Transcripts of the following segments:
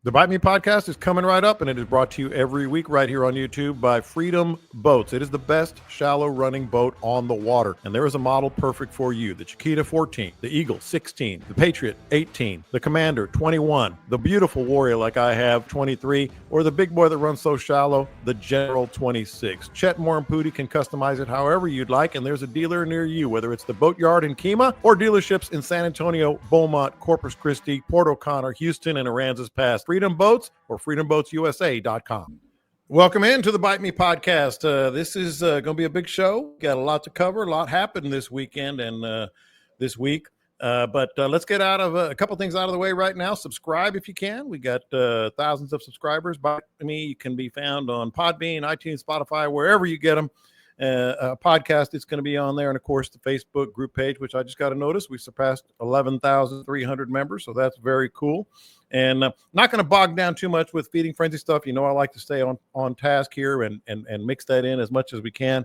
The Bite Me podcast is coming right up, and it is brought to you every week right here on YouTube by Freedom Boats. It is the best shallow running boat on the water, and there is a model perfect for you. The Chiquita 14, the Eagle 16, the Patriot 18, the Commander 21, the beautiful Warrior like I have 23, or the big boy that runs so shallow, the General 26. Chet Moore and Pooty can customize it however you'd like, and there's a dealer near you, whether it's the Boatyard in Kemah or dealerships in San Antonio, Beaumont, Corpus Christi, Port O'Connor, Houston, and Aransas Pass. Freedom Boats or freedomboatsusa.com. Welcome into the Bite Me podcast. This is going to be a big show. Got a lot to cover. A lot happened this weekend and this week. But let's get out of a couple things out of the way right now. Subscribe if you can. We got thousands of subscribers. Bite Me can be found on Podbean, iTunes, Spotify, wherever you get them. Podcast, it's going to be on there. And of course, the Facebook group page, which I just got to notice, we surpassed 11,300 members. So that's very cool. And not going to bog down too much with Feeding Frenzy stuff. You know, I like to stay on task here and mix that in as much as we can.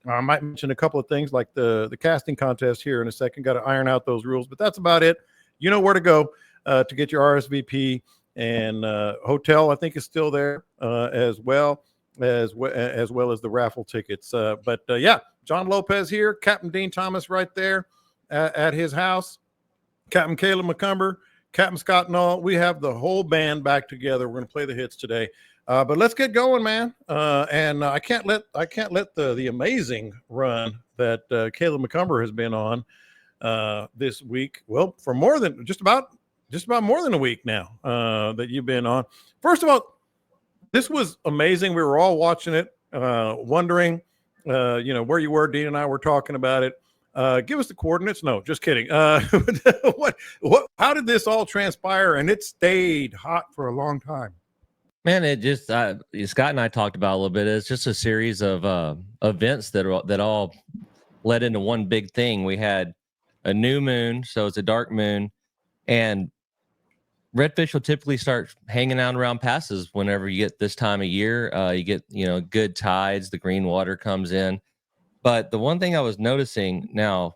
I might mention a couple of things like the casting contest here in a second. Got to iron out those rules, but that's about it. You know where to go to get your RSVP, and hotel, I think, is still there as well as the raffle tickets. But yeah, John Lopez here, Captain Dean Thomas right there at his house, Captain Caleb McCumber, Captain Scott Null. We have the whole band back together. We're going to play the hits today. But let's get going, man. And I can't let the amazing run that Caleb McCumber has been on this week. Well, for more than just about more than a week now that you've been on. First of all, this was amazing. We were all watching it, wondering, where you were. Dean and I were talking about it. Give us the coordinates. No, just kidding. How did this all transpire? And it stayed hot for a long time. Man, it just Scott and I talked about a little bit. It's just a series of events that all led into one big thing. We had a new moon, so it's a dark moon, and redfish will typically start hanging out around passes whenever you get this time of year. You get good tides, the green water comes in. But the one thing I was noticing now,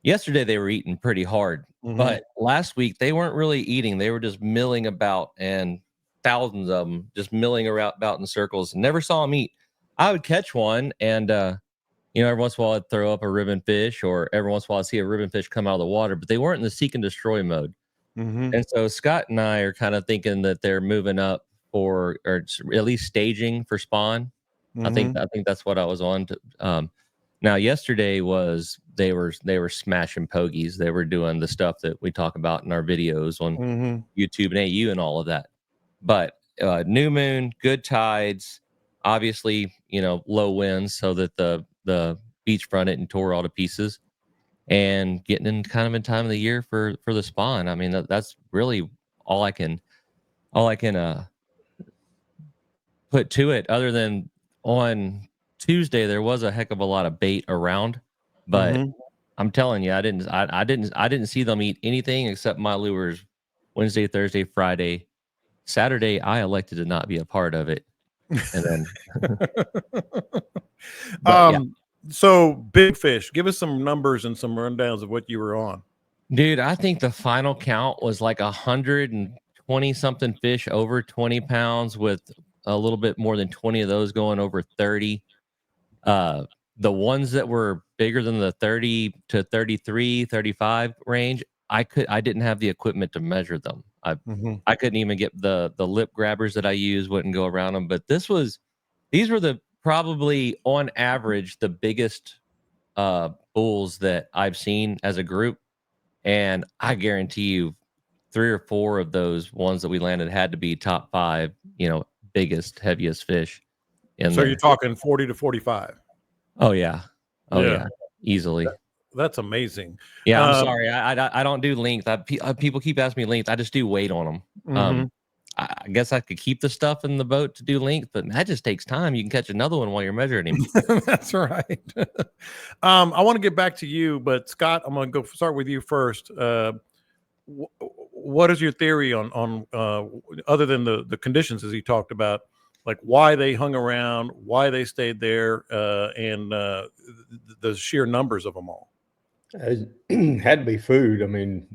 yesterday they were eating pretty hard, but last week they weren't really eating. They were just milling about, and thousands of them just milling around about in circles. Never saw them eat. I would catch one, and every once in a while I'd throw up a ribbon fish, or every once in a while I'd see a ribbon fish come out of the water, but they weren't in the seek and destroy mode. And so Scott and I are kind of thinking that they're moving up or at least staging for spawn. I think that's what I was on to. Now yesterday was they were smashing pogies. They were doing the stuff that we talk about in our videos on YouTube and AU and all of that. But new moon, good tides, obviously low winds so that the beachfront isn't tore all to pieces, and getting in kind of in time of the year for the spawn. I mean that's really all I can put to it, other than on Tuesday there was a heck of a lot of bait around, but I'm telling you, I didn't see them eat anything except my lures Wednesday, Thursday, Friday. Saturday I elected to not be a part of it. And then So big fish, give us some numbers and some rundowns of what you were on. Dude, I think the final count was like 120 something fish over 20 pounds, with a little bit more than 20 of those going over 30. The ones that were bigger than the 30 to 33, 35 range, I didn't have the equipment to measure them. I couldn't even get the lip grabbers that I use, wouldn't go around them. But these were probably on average the biggest bulls that I've seen as a group. And I guarantee you 3 or 4 of those ones that we landed had to be top 5, biggest, heaviest fish. So you're talking 40 to 45. Oh yeah. Yeah. Easily. That's amazing. Yeah, I'm sorry. I don't do length. People keep asking me length. I just do weight on them. I guess I could keep the stuff in the boat to do length, but that just takes time. You can catch another one while you're measuring him. That's right. I want to get back to you, but Scott, I'm going to start with you first. What is your theory on other than the conditions as he talked about, like why they hung around, why they stayed there, and the sheer numbers of them all? It had to be food. I mean,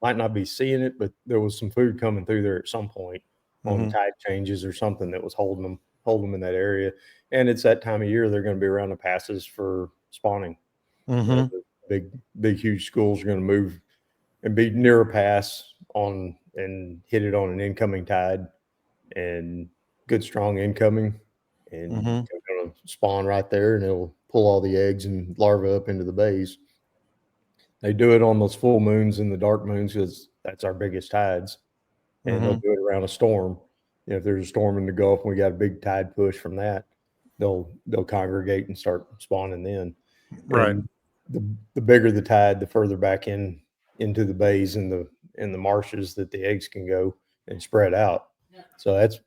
might not be seeing it, but there was some food coming through there at some point on tide changes or something that was holding them in that area. And it's that time of year they're going to be around the passes for spawning. The big, huge schools are going to move and be near a pass on and hit it on an incoming tide and good strong incoming, and they're going to spawn right there, and it'll pull all the eggs and larvae up into the bays. They do it on those full moons and the dark moons because that's our biggest tides, and they'll do it around a storm. If there's a storm in the Gulf and we got a big tide push from that, they'll congregate and start spawning then. Right. And the bigger the tide, the further back into the bays and the marshes that the eggs can go and spread out. So that's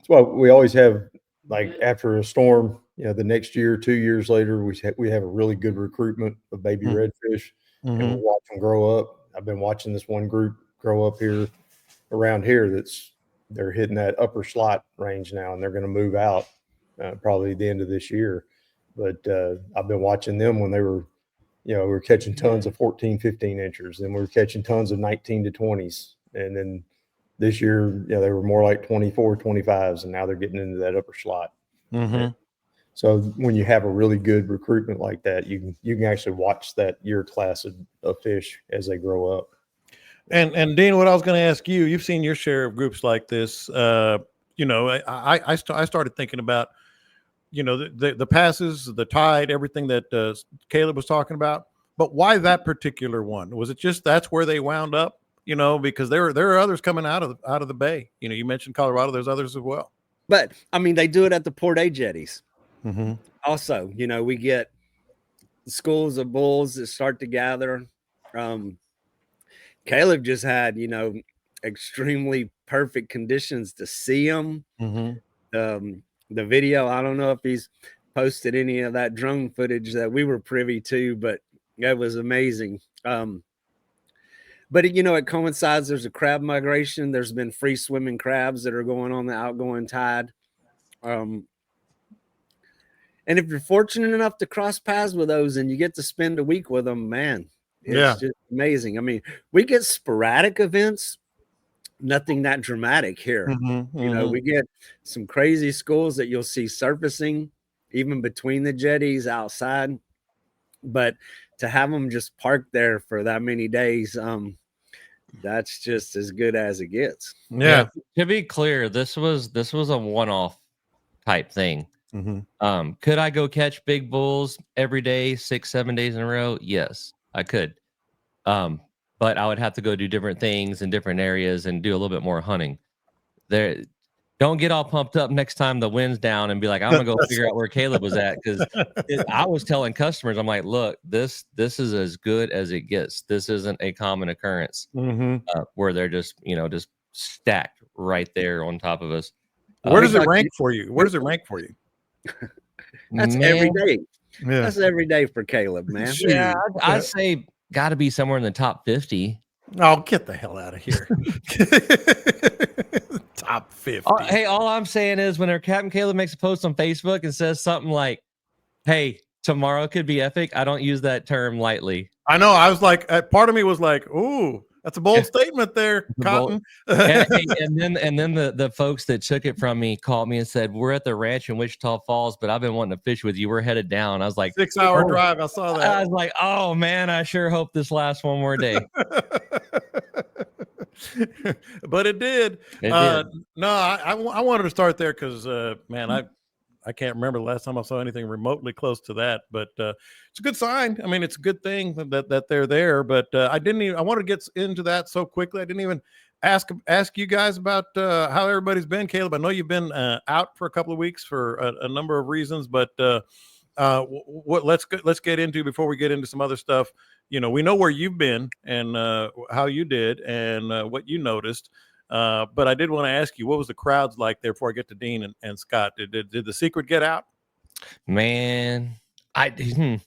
why we always have, like, after a storm, the next year, 2 years later, we have a really good recruitment of baby redfish, and we'll watch them grow up. I've been watching this one group grow up here around here they're hitting that upper slot range now, and they're going to move out probably the end of this year. But I've been watching them when they were, we were catching tons of 14, 15 inchers, and we were catching tons of 19 to 20s. And then this year, they were more like 24, 25s, and now they're getting into that upper slot. So when you have a really good recruitment like that, you can actually watch that year class of fish as they grow up. And Dean, what I was going to ask you, you've seen your share of groups like this. I started thinking about, the passes, the tide, everything that Caleb was talking about. But why that particular one? Was it just that's where they wound up? Because there are others coming out of the bay. You mentioned Colorado. There's others as well. But I mean, they do it at the Port A jetties. Also, we get schools of bulls that start to gather. Caleb just had, extremely perfect conditions to see them. The video, I don't know if he's posted any of that drone footage that we were privy to, but it was amazing. But it coincides. There's a crab migration. There's been free swimming crabs that are going on the outgoing tide. And if you're fortunate enough to cross paths with those and you get to spend a week with them, man, it's just amazing. I mean, we get sporadic events, nothing that dramatic here. We get some crazy schools that you'll see surfacing even between the jetties outside. But to have them just parked there for that many days, that's just as good as it gets. Yeah. To be clear, this was a one-off type thing. Could I go catch big bulls every day, 6-7 days in a row? Yes, I could. But I would have to go do different things in different areas and do a little bit more hunting. Don't get all pumped up next time the wind's down and be like, I'm gonna go figure out where Caleb was at, because I was telling customers, I'm like, look, this is as good as it gets. This isn't a common occurrence where they're just stacked right there on top of us. Where does it rank for you? That's every day. Yeah. That's every day for Caleb, man. Yeah, I'd say got to be somewhere in the top 50. Oh, get the hell out of here. Top 50. Hey, all I'm saying is when our Captain Caleb makes a post on Facebook and says something like, hey, tomorrow could be epic, I don't use that term lightly. I know. I was like, part of me was like, ooh, that's a bold statement there, Cotton. and then the folks that took it from me called me and said, we're at the ranch in Wichita Falls, but I've been wanting to fish with you. We're headed down. I was like, 6-hour drive. I saw that. I was like, oh man, I sure hope this lasts one more day. But it did. No, I wanted to start there because, man, I can't remember the last time I saw anything remotely close to that, but it's a good sign. I mean, it's a good thing that they're there, but I wanted to get into that so quickly. I didn't even ask you guys about how everybody's been. Caleb, I know you've been out for a couple of weeks for a number of reasons, but let's get into, before we get into some other stuff. We know where you've been and how you did and what you noticed. But I did want to ask you, what was the crowds like there before I get to Dean and Scott? Did the secret get out? Man, the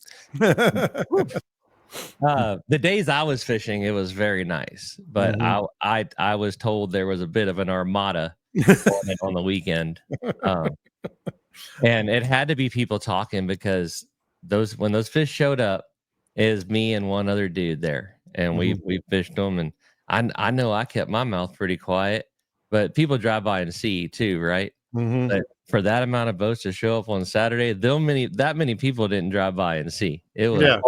days I was fishing, it was very nice, but I was told there was a bit of an armada on the weekend, and it had to be people talking, because when those fish showed up, it was me and one other dude there, and we fished them, and I know I kept my mouth pretty quiet, but people drive by and see too, right? Mm-hmm. But for that amount of boats to show up on Saturday, that many people didn't drive by and see. It was, Yeah.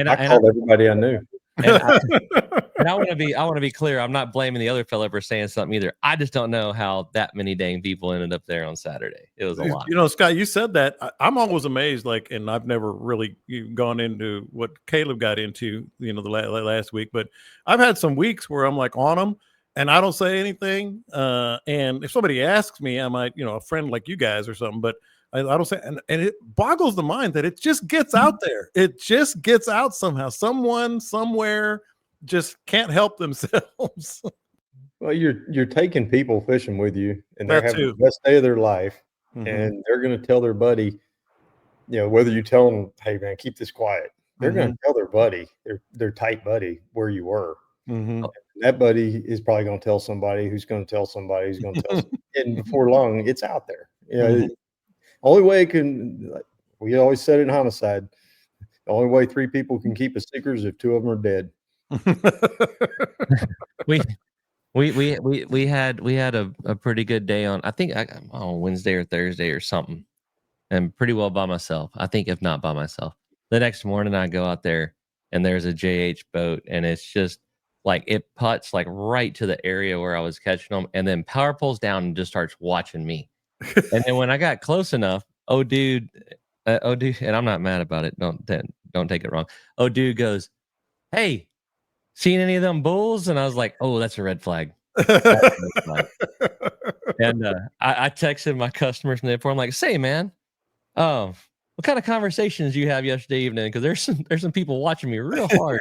I called everybody I knew. and I want to be clear. I'm not blaming the other fella for saying something either. I just don't know how that many dang people ended up there on Saturday. It was a lot. You know, Scott, you said that. I'm always amazed. Like, and I've never really gone into what Caleb got into, you know, the last week. But I've had some weeks where I'm like on them, and I don't say anything. And if somebody asks me, I might, you know, a friend like you guys or something, but I don't say. And it boggles the mind that it just gets out there. It just gets out somehow. Someone somewhere just can't help themselves. Well, you're taking people fishing with you, and they're That having too. the best day of their life, Mhm. and they're going to tell their buddy, you know, whether you tell them, "Hey, man, keep this quiet," they're going to tell their buddy, their tight buddy, where you were. Mm-hmm. That buddy is probably going to tell somebody who's going to tell somebody who's going to tell somebody, and before long, it's out there. You know, only way it can, like, we always said in homicide, the only way 3 people can keep a secret is if 2 of them are dead. We had a pretty good day on, I think on Wednesday or Thursday or something, and pretty well by myself. I think if not by myself. The next morning I go out there and there's a JH boat, and it's just like it putts like right to the area where I was catching them, and then power pulls down and just starts watching me. And then when I got close enough, oh dude, and I'm not mad about it. Don't take it wrong. Oh dude goes, "Hey, seen any of them bulls?" And I was like, "Oh, that's a red flag." And I texted my customers from the airport. I'm like, "Say, man, what kind of conversations you have yesterday evening? Because there's some people watching me real hard."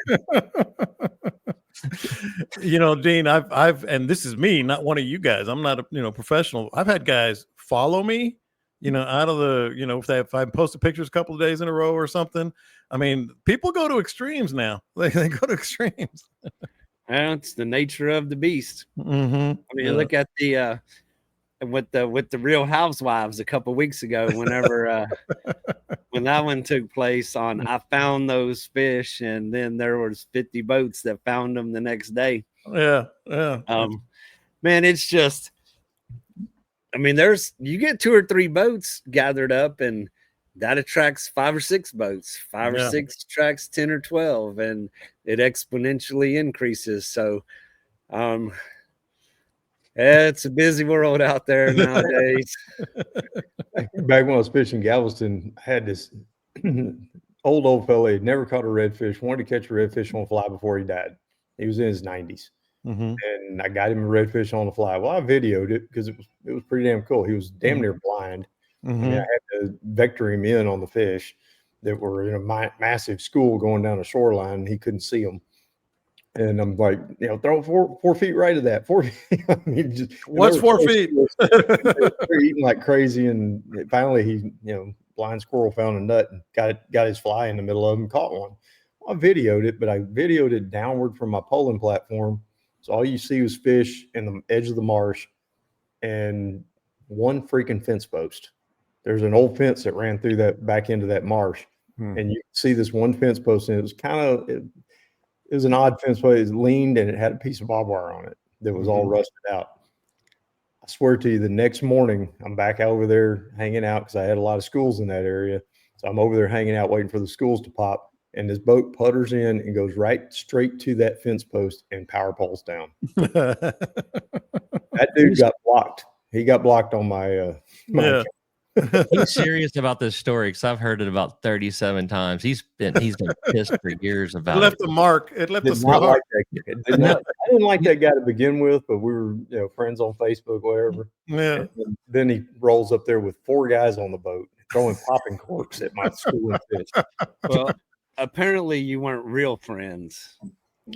You know, Dean, I've and this is me, not one of you guys. I'm not a professional. I've had guys follow me, you know, out of the, you know, if I posted pictures a couple of days in a row or something. I mean, people go to extremes now. They go to extremes. Well, it's the nature of the beast. Mm-hmm. I mean, look at the with the Real Housewives a couple weeks ago. Whenever when that one took place, on I found those fish, and then there was 50 boats that found them the next day. Yeah. Man, it's just, I mean, you get 2 or 3 boats gathered up, and that attracts 5 or 6 boats. 5 or 6 attracts 10 or 12, and it exponentially increases. So, it's a busy world out there nowadays. Back when I was fishing Galveston, I had this old fella. He'd never caught a redfish, wanted to catch a redfish on fly before he died. He was in his 90s. And I got him a redfish on the fly. Well, I videoed it because it was pretty damn cool. He was damn near blind. I mean, I had to vector him in on the fish that were in a massive school going down the shoreline, and he couldn't see them. And I'm like, you know, throw 4 feet right of that. 4 feet. I mean, just what's 4 feet? They're eating like crazy, and finally he, you know, blind squirrel found a nut and got his fly in the middle of him, caught one. Well, I videoed it, but I videoed it downward from my polling platform, so all you see was fish in the edge of the marsh and one freaking fence post. There's an old fence that ran through that back into that marsh, and you see this one fence post, and it was kind of it was an odd fence post. It leaned, and it had a piece of barbed wire on it that was all rusted out. I swear to you, the next morning, I'm back over there hanging out because I had a lot of schools in that area. So I'm over there hanging out, waiting for the schools to pop. And this boat putters in and goes right straight to that fence post and power poles down. That dude got blocked. He got blocked on my account. He's serious about this story because I've heard it about 37 times. He's been pissed for years about it. Left a mark. It left a scar. Like I didn't like that guy to begin with, but we were, you know, friends on Facebook, whatever. Yeah. And then he rolls up there with 4 guys on the boat throwing popping corks at my school and fish. Well, apparently you weren't real friends.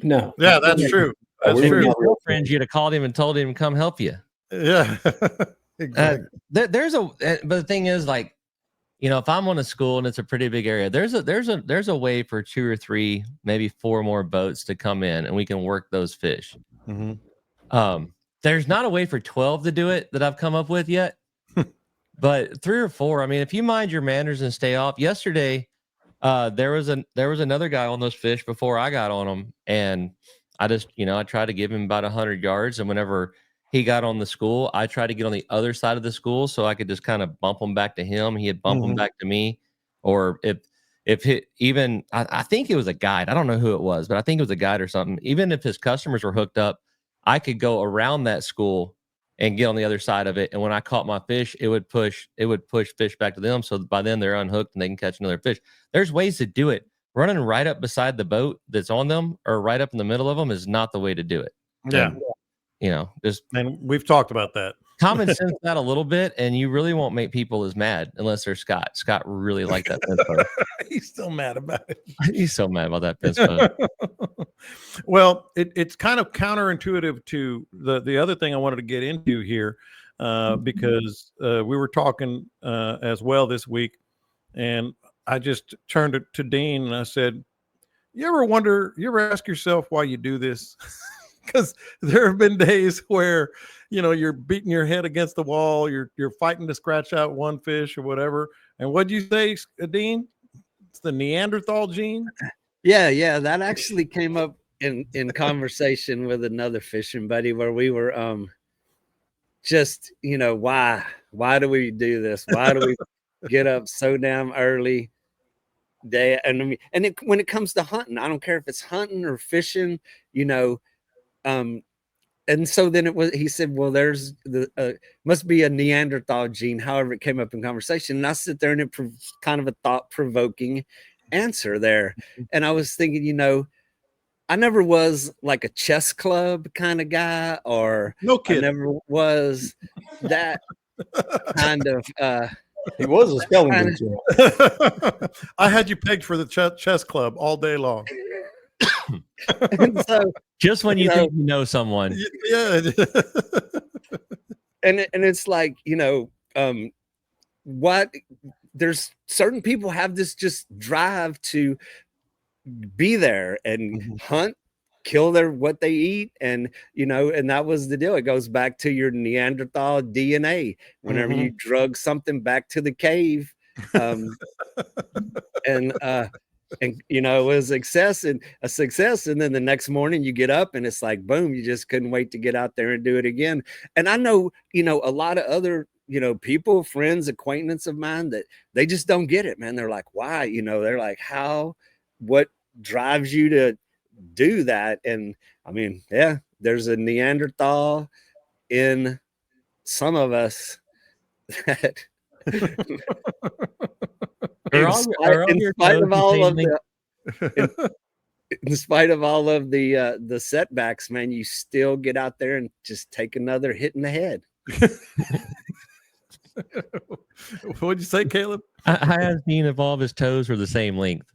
No. Yeah, that's true. That's If true. you were real friends, you'd have called him and told him to come help you. Yeah. Exactly. But the thing is, like, you know, if I'm on a school and it's a pretty big area, there's a way for 2 or 3, maybe 4 more boats to come in, and we can work those fish. There's not a way for 12 to do it that I've come up with yet, but 3 or 4. I mean, if you mind your manners and stay off. Yesterday, there was another guy on those fish before I got on them, and I just, I tried to give him about 100 yards. And whenever he got on the school, I tried to get on the other side of the school so I could just kind of bump him back to him. He'd bump him back to me. Or if he, even, I think it was a guide. I don't know who it was, but I think it was a guide or something. Even if his customers were hooked up, I could go around that school and get on the other side of it. And when I caught my fish, it would push fish back to them. So by then they're unhooked and they can catch another fish. There's ways to do it. Running right up beside the boat that's on them or right up in the middle of them is not the way to do it. Yeah. And, just, and we've talked about that. Common sense that a little bit, and you really won't make people as mad unless they're Scott. Scott really liked that fence post. He's still mad about it. He's so mad about that fence post. Well, it's kind of counterintuitive to the other thing I wanted to get into here, because we were talking as well this week, and I just turned to Dean and I said, you ever ask yourself why you do this? Because there have been days where, you're beating your head against the wall, you're fighting to scratch out one fish or whatever. And what'd you say, Dean? It's the Neanderthal gene? Yeah. That actually came up in conversation with another fishing buddy where we were just, why do we do this? Why do we get up so damn early? When it comes to hunting, I don't care if it's hunting or fishing, and so then he said, well, there's must be a Neanderthal gene. However, it came up in conversation, and I sit there and it kind of a thought-provoking answer there. And I was thinking, I never was like a chess club kind of guy, or no kid. I never was that kind of he was a skeleton. I had you pegged for the chess club all day long. And so, just when you think you know someone. Yeah. and it's like, what there's certain people have this just drive to be there and hunt, kill what they eat, and and that was the deal. It goes back to your Neanderthal DNA. Whenever you drug something back to the cave, and it was a success, and then the next morning you get up and it's like boom, you just couldn't wait to get out there and do it again. And I know a lot of other people, friends, acquaintances of mine, that they just don't get it, man. They're like, why? They're like, what drives you to do that? And I mean, yeah, there's a Neanderthal in some of us that in spite of all of the setbacks, man, you still get out there and just take another hit in the head. What'd you say, Caleb? I asked Dean if all of his toes were the same length.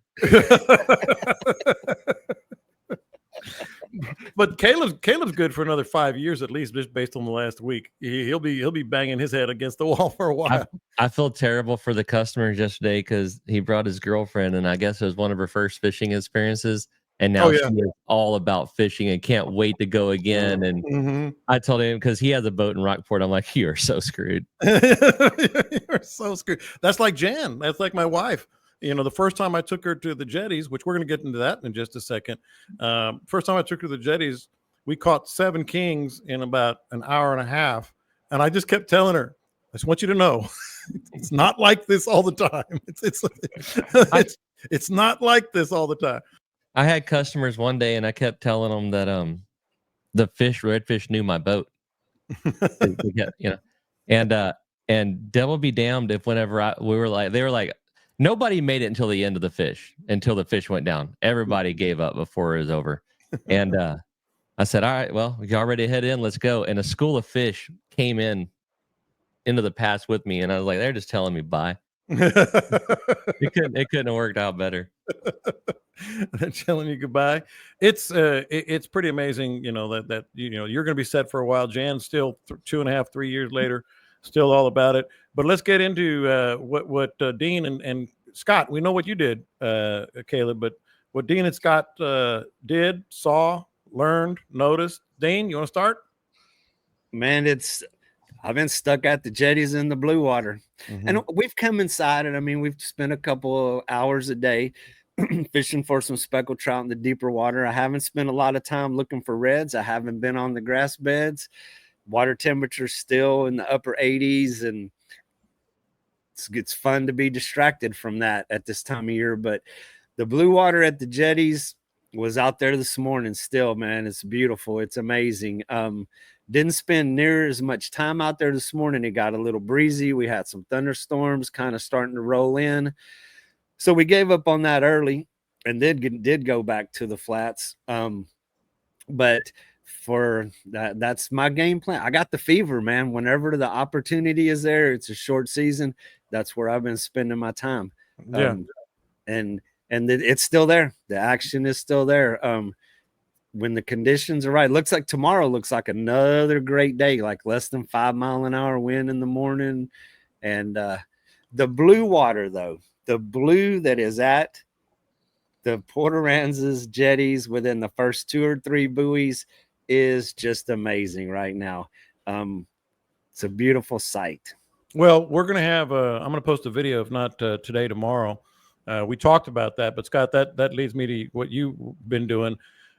But Caleb's good for another 5 years at least, just based on the last week. He'll be banging his head against the wall for a while. I feel terrible for the customers yesterday because he brought his girlfriend, and I guess it was one of her first fishing experiences. And now she is all about fishing and can't wait to go again. And I told him, because he has a boat in Rockport, I'm like, you are so screwed. You're so screwed. That's like Jan. That's like my wife. The first time I took her to the jetties, which we're going to get into that in just a second. First time I took her to the jetties, we caught 7 kings in about an hour and a half. And I just kept telling her, I just want you to know, it's not like this all the time. It's not like this all the time. I had customers one day, and I kept telling them that the redfish knew my boat. And devil be damned if whenever they were like, nobody made it until the end of the fish, until the fish went down. Everybody gave up before it was over. And I said, all right, well, y'all ready to head in? Let's go. And a school of fish came into the pass with me, and I was like, they're just telling me bye. It couldn't have worked out better. They're telling you goodbye. It's pretty amazing, that you're going to be set for a while. Jan's still 2.5, 3 years later, still all about it. But let's get into what Dean and Scott. We know what you did, Caleb, but what Dean and Scott did, saw, learned, noticed. Dean, you want to start? Man, I've been stuck at the jetties in the blue water, and we've come inside, and I mean, we've spent a couple of hours a day, fishing for some speckled trout in the deeper water. I haven't spent a lot of time looking for reds. I haven't been on the grass beds. Water temperature still in the upper 80s, and it's fun to be distracted from that at this time of year. But the blue water at the jetties was out there this morning still, man. It's beautiful. It's amazing. Didn't spend near as much time out there this morning. It got a little breezy. We had some thunderstorms kind of starting to roll in. So we gave up on that early and did go back to the flats. But for that's my game plan. I got the fever, man. Whenever the opportunity is there, it's a short season. That's where I've been spending my time. Yeah. And it's still there. The action is still there. When the conditions are right, looks like tomorrow looks like another great day, like less than 5 mile an hour wind in the morning. And the blue water, though, the blue that is at the Port Aransas jetties within the first 2 or 3 buoys is just amazing right now. It's a beautiful sight. Well, we're going to have I'm going to post a video, if not today, tomorrow. We talked about that, but Scott, that leads me to what you've been doing.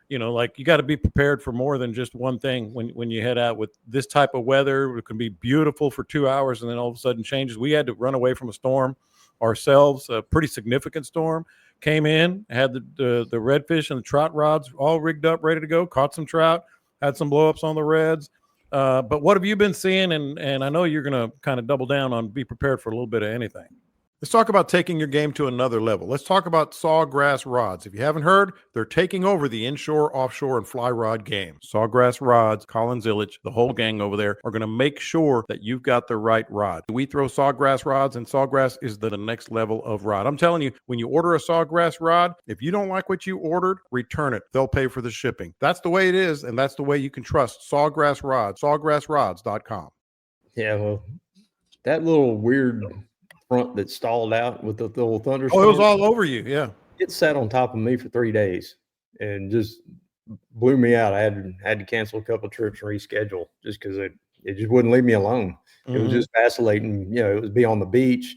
You know, like you got to be prepared for more than just one thing when you head out with this type of weather. It can be beautiful for 2 hours and then all of a sudden changes. We had to run away from a storm ourselves, a pretty significant storm. Came in, had the redfish and the trout rods all rigged up, ready to go, caught some trout, had some blowups on the reds. But what have you been seeing? And I know you're going to kind of double down on be prepared for a little bit of anything. Let's talk about taking your game to another level. Let's talk about Sawgrass rods. If you haven't heard, they're taking over the inshore, offshore, and fly rod game. Sawgrass rods, Colin Zillich, the whole gang over there are going to make sure that you've got the right rod. We throw Sawgrass rods, and Sawgrass is the next level of rod. I'm telling you, when you order a Sawgrass rod, if you don't like what you ordered, return it. They'll pay for the shipping. That's the way it is, and that's the way you can trust Sawgrass rods, sawgrassrods.com. Yeah, well, that little weird front that stalled out with the little thunderstorm. Oh, it was all over you. Yeah. It sat on top of me for 3 days and just blew me out. I had to cancel a couple of trips and reschedule just because it just wouldn't leave me alone. It was just vacillating. You know, it would be on the beach.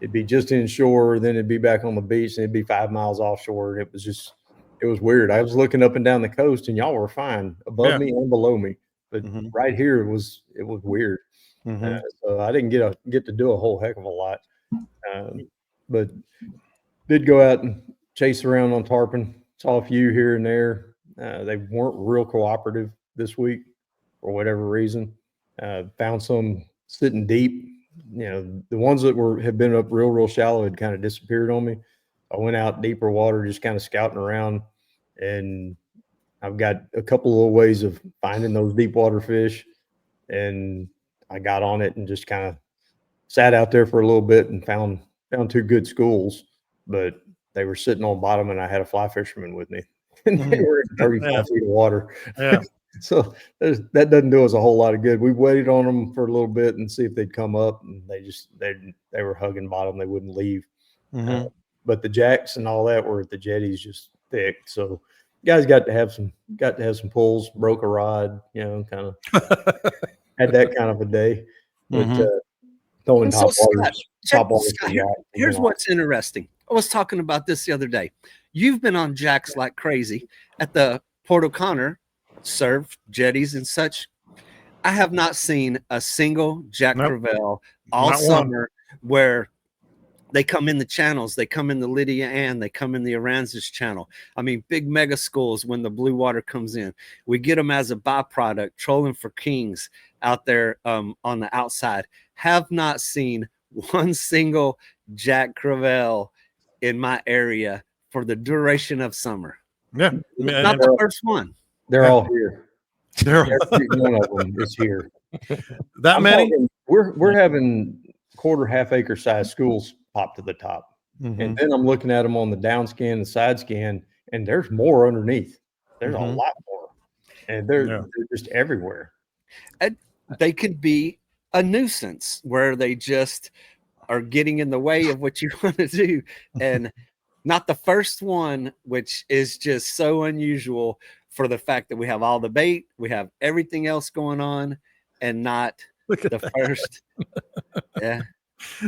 It'd be just inshore. Then it'd be back on the beach and it'd be 5 miles offshore. And it was weird. I was looking up and down the coast and y'all were fine above me and below me. But right here, it was weird. So I didn't get to do a whole heck of a lot. But did go out and chase around on tarpon. Saw a few here and there. They weren't real cooperative this week for whatever reason. Found some sitting deep. You know, the ones that had been up real shallow had kind of disappeared on me. I went out deeper water, just kind of scouting around, and I've got a couple of little ways of finding those deep water fish. And I got on it and just kind of sat out there for a little bit and found 2 good schools, but they were sitting on bottom and I had a fly fisherman with me and they were in 35 feet of water. Yeah. So that doesn't do us a whole lot of good. We waited on them for a little bit and see if they'd come up, and they were hugging bottom. They wouldn't leave. But the jacks and all that were at the jetties just thick. So guys got to have some pulls, broke a rod, you know, kind of had that kind of a day. But throwing top waters. Here's what's interesting. I was talking about this the other day. You've been on jacks like crazy at the Port O'Connor, surf jetties and such. I have not seen a single Jack Crevalle all summer where they come in the channels. They come in the Lydia Ann. They come in the Aransas channel. I mean, big mega schools when the blue water comes in. We get them as a byproduct, trolling for kings out there on the outside. Have not seen one single Jack Crevalle in my area for the duration of summer. Yeah. Not the first one. They're all here. Every one of them is here. That many? We're having half acre size schools pop to the top. And then I'm looking at them on the down scan, the side scan, and there's more underneath. There's a lot more. And they're just everywhere. And they could be a nuisance where they just are getting in the way of what you want to do. And not the first one, which is just so unusual for the fact that we have all the bait, we have everything else going on, and not the first. Yeah.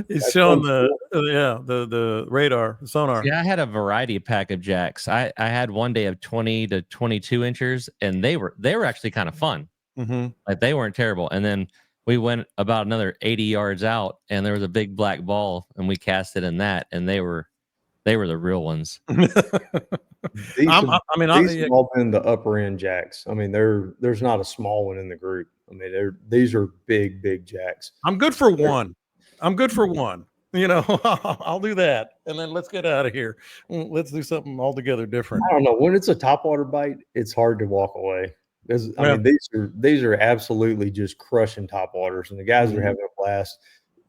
He's showing the radar, the sonar. Yeah, I had a variety pack of jacks. I had one day of 20 to 22 inchers, and they were actually kind of fun. Like they weren't terrible. And then we went about another 80 yards out, and there was a big black ball, and we cast it in that, and they were the real ones. These have all been the upper end jacks. I mean, there's not a small one in the group. I mean, these are big jacks. I'm good for one. You know, I'll do that, and then let's get out of here. Let's do something altogether different. I don't know, when it's a topwater bite, it's hard to walk away. I mean, these are absolutely just crushing topwaters, and the guys are having a blast.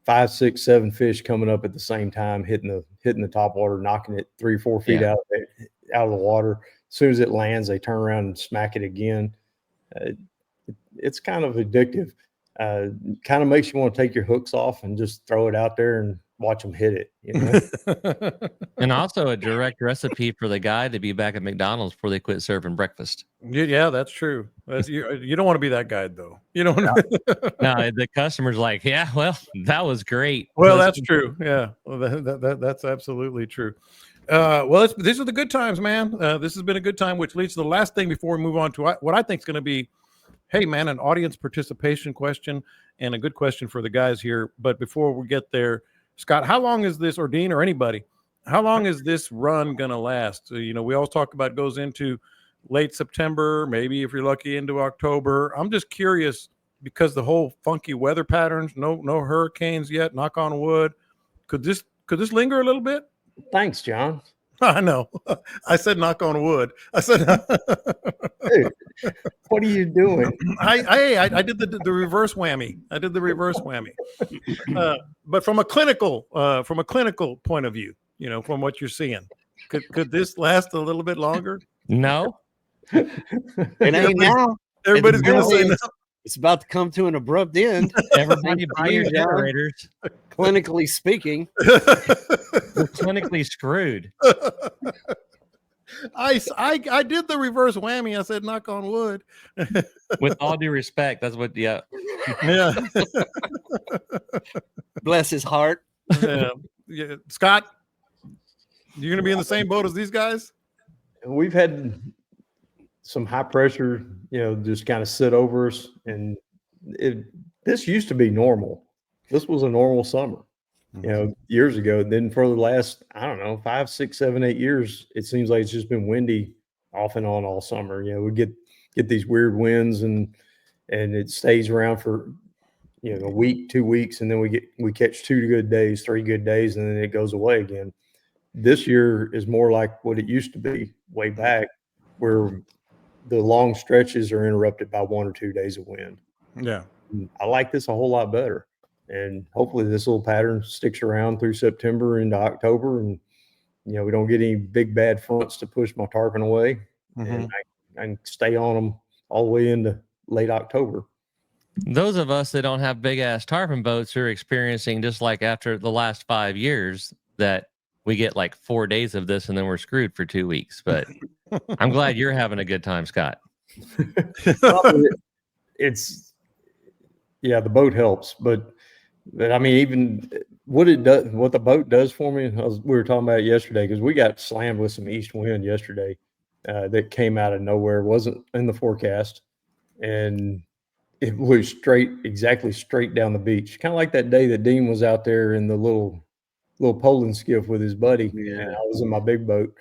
5, 6, 7 fish coming up at the same time, hitting the topwater, knocking it 3 or 4 feet out of the water. As soon as it lands, they turn around and smack it again. It's kind of addictive. Kind of makes you want to take your hooks off and just throw it out there and watch them hit it. You know? And also a direct recipe for the guy to be back at McDonald's before they quit serving breakfast. Yeah, that's true. You don't want to be that guy, though. You don't. No, the customer's like, yeah, well, that was great. Well, that's true. Yeah, well, that's absolutely true. Well, these are the good times, man. This has been a good time, which leads to the last thing before we move on to what I think is going to be, hey, man, an audience participation question and a good question for the guys here. But before we get there, Scott, how long is this, or Dean, or anybody, how long is this run going to last? You know, we always talk about it goes into late September, maybe if you're lucky into October. I'm just curious because the whole funky weather patterns, no hurricanes yet, knock on wood. Could this linger a little bit? Thanks, John. I know. I said knock on wood. I said, dude, what are you doing? I did the reverse whammy. I did the reverse whammy. But from a clinical point of view, you know, from what you're seeing, could this last a little bit longer? No. It ain't now. Everybody's going to say no. It's about to come to an abrupt end. Everybody buy your generators. Clinically speaking, we're clinically screwed. I did the reverse whammy. I said knock on wood. With all due respect, that's what. Yeah. Bless his heart. Yeah. Scott, you're gonna be in the same boat as these guys? We've had some high pressure, you know, just kind of sit over us, and this used to be normal. This was a normal summer, you know, years ago. Then for the last, I don't know, 5, 6, 7, 8 years, it seems like it's just been windy off and on all summer. You know, we get these weird winds, and it stays around for, you know, a week, 2 weeks, and then we catch 2 good days, 3 good days, and then it goes away again. This year is more like what it used to be way back, where the long stretches are interrupted by 1 or 2 days of wind. Yeah. I like this a whole lot better. And hopefully this little pattern sticks around through September into October, and, you know, we don't get any big bad fronts to push my tarpon away, and I can stay on them all the way into late October. Those of us that don't have big ass tarpon boats are experiencing, just like after the last 5 years, that we get like 4 days of this and then we're screwed for 2 weeks. But I'm glad you're having a good time, Scott. It's, yeah, the boat helps, but I mean, even what the boat does for me, we were talking about it yesterday, because we got slammed with some east wind yesterday that came out of nowhere, wasn't in the forecast, and it blew exactly straight down the beach. Kind of like that day that Dean was out there in the little Poland skiff with his buddy, and I was in my big boat.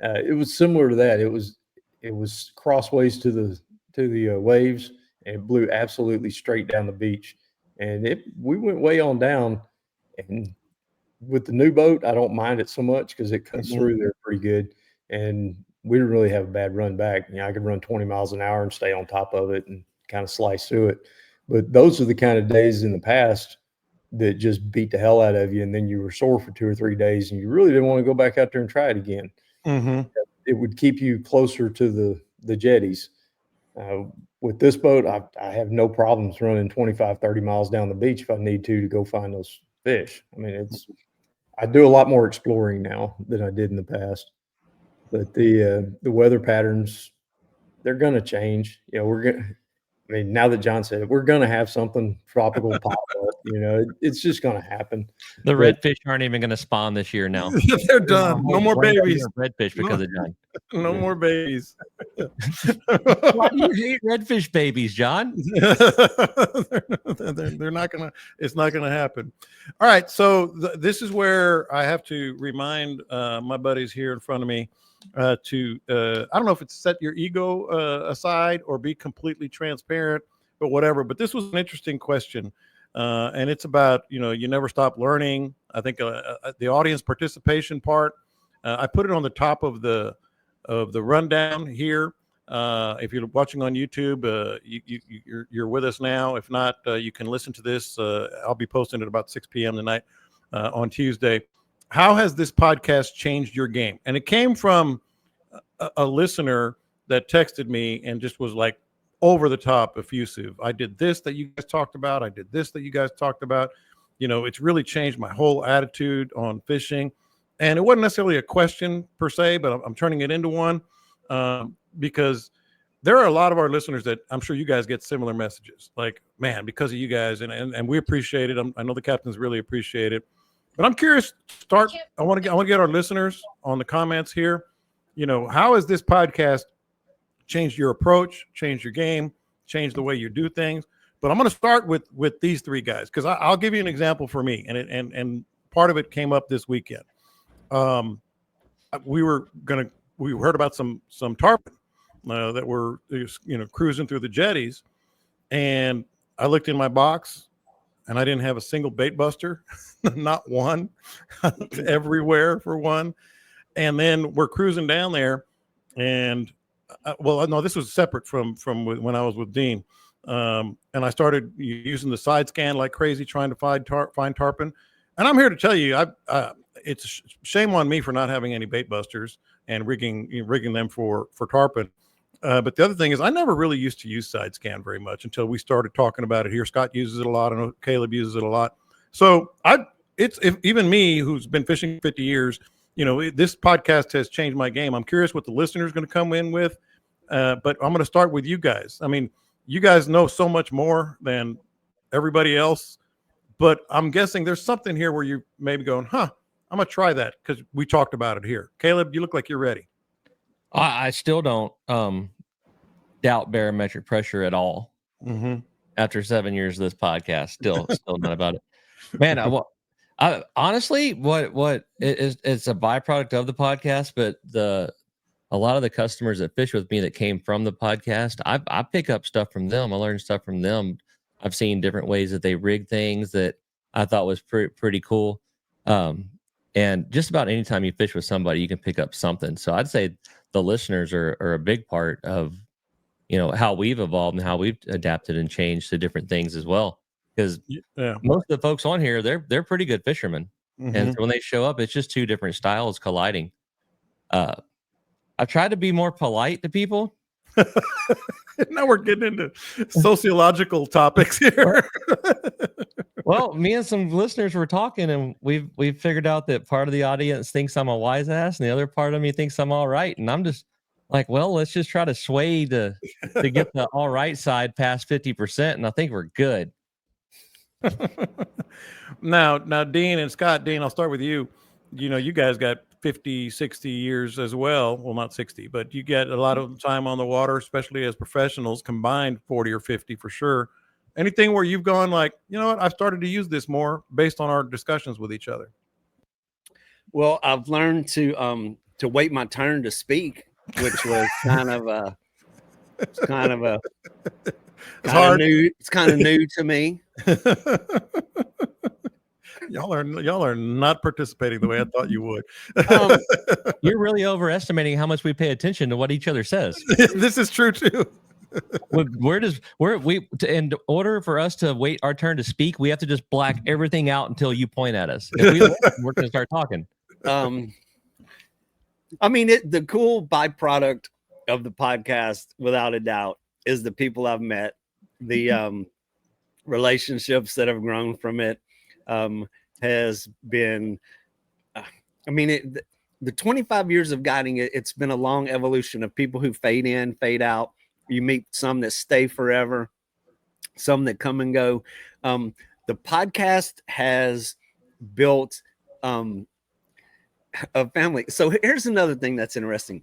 It was similar to that. It was crossways to the waves, and it blew absolutely straight down the beach. And we went way on down, and with the new boat, I don't mind it so much because it cuts through there pretty good, and we didn't really have a bad run back. You know, I could run 20 miles an hour and stay on top of it and kind of slice through it. But those are the kind of days in the past that just beat the hell out of you, and then you were sore for 2 or 3 days, and you really didn't want to go back out there and try it again. It would keep you closer to the jetties. With this boat, I have no problems running 25, 30 miles down the beach if I need to go find those fish. I mean, I do a lot more exploring now than I did in the past. But the weather patterns, they're going to change. You know, I mean, now that John said it, we're going to have something tropical pop up. It's just going to happen. The But- redfish aren't even going to spawn this year now. They're done. No more babies. Redfish because of John. No more babies. Why do you hate redfish babies, John? They're not gonna. It's not gonna happen. All right. So this is where I have to remind my buddies here in front of me to. I don't know if it's set your ego aside or be completely transparent, but whatever. But this was an interesting question, and it's about you never stop learning. I think the audience participation part. I put it on the top of the rundown here. If you're watching on YouTube, you're with us now. If not, you can listen to this. I'll be posting it about 6 p.m. tonight on Tuesday. How has this podcast changed your game? And it came from a listener that texted me and just was like over the top effusive. I did this that you guys talked about. I did this that you guys talked about. It's really changed my whole attitude on fishing. And it wasn't necessarily a question per se, but I'm turning it into one because there are a lot of our listeners that I'm sure you guys get similar messages. Like, man, because of you guys, and we appreciate it. I know the captains really appreciate it. But I'm curious. I want to get our listeners on the comments here. How has this podcast changed your approach, changed your game, changed the way you do things? But I'm going to start with these three guys because I'll give you an example for me, and part of it came up this weekend. We heard about some tarpon that were cruising through the jetties, and I looked in my box and I didn't have a single bait buster, not one, everywhere for one. And then we're cruising down there, and no, this was separate from when I was with Dean, and I started using the side scan like crazy trying to find tarpon. And I'm here to tell you, it's shame on me for not having any bait busters and rigging them for tarpon. But the other thing is I never really used to use side scan very much until we started talking about it here. Scott uses it a lot. I know Caleb uses it a lot. So even me, who's been fishing 50 years, this podcast has changed my game. I'm curious what the listener is going to come in with. But I'm going to start with you guys. I mean, you guys know so much more than everybody else, but I'm guessing there's something here where you maybe going, I'm going to try that because we talked about it here. Caleb, you look like you're ready. I still don't doubt barometric pressure at all. Mm-hmm. After 7 years of this podcast, still not about it, man. I honestly, what it's a byproduct of the podcast, but a lot of the customers that fish with me that came from the podcast, I pick up stuff from them. I learn stuff from them. I've seen different ways that they rig things that I thought was pretty cool. And just about any time you fish with somebody, you can pick up something. So I'd say the listeners are a big part of, how we've evolved and how we've adapted and changed to different things as well. Because most of the folks on here, they're pretty good fishermen. Mm-hmm. And so when they show up, it's just two different styles colliding. I've tried to be more polite to people. Now we're getting into sociological topics here. Well, me and some listeners were talking, and we've figured out that part of the audience thinks I'm a wise ass, and the other part of me thinks I'm all right. And I'm just like, well, let's just try to sway to get the all right side past 50%, and I think we're good. Now, Dean and Scott. Dean, I'll start with you. You guys got 50, 60 years as well. Well, not 60, but you get a lot of time on the water, especially as professionals, combined 40 or 50 for sure. Anything where you've gone like, you know what, I've started to use this more based on our discussions with each other? Well, I've learned to wait my turn to speak, which was kind of new. It's kind of new to me. Y'all are not participating the way I thought you would. You're really overestimating how much we pay attention to what each other says. This is true too. In order for us to wait our turn to speak, we have to just black everything out until you point at us. If we listen, we're going to start talking. I mean, the cool byproduct of the podcast, without a doubt, is the people I've met, the relationships that have grown from it. Has been, the 25 years of guiding it, it's been a long evolution of people who fade in, fade out. You meet some that stay forever. some that come and go. The podcast has built a family. So here's another thing that's interesting.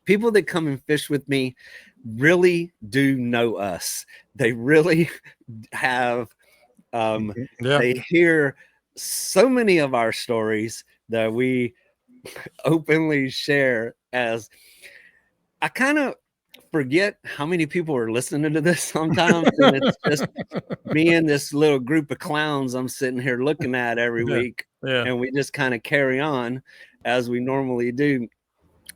People that come and fish with me really do know us. They really have, they hear so many of our stories that we openly share. As I kind of forget how many people are listening to this sometimes, and it's just me and this little group of clowns I'm sitting here looking at every week, and we just kind of carry on as we normally do.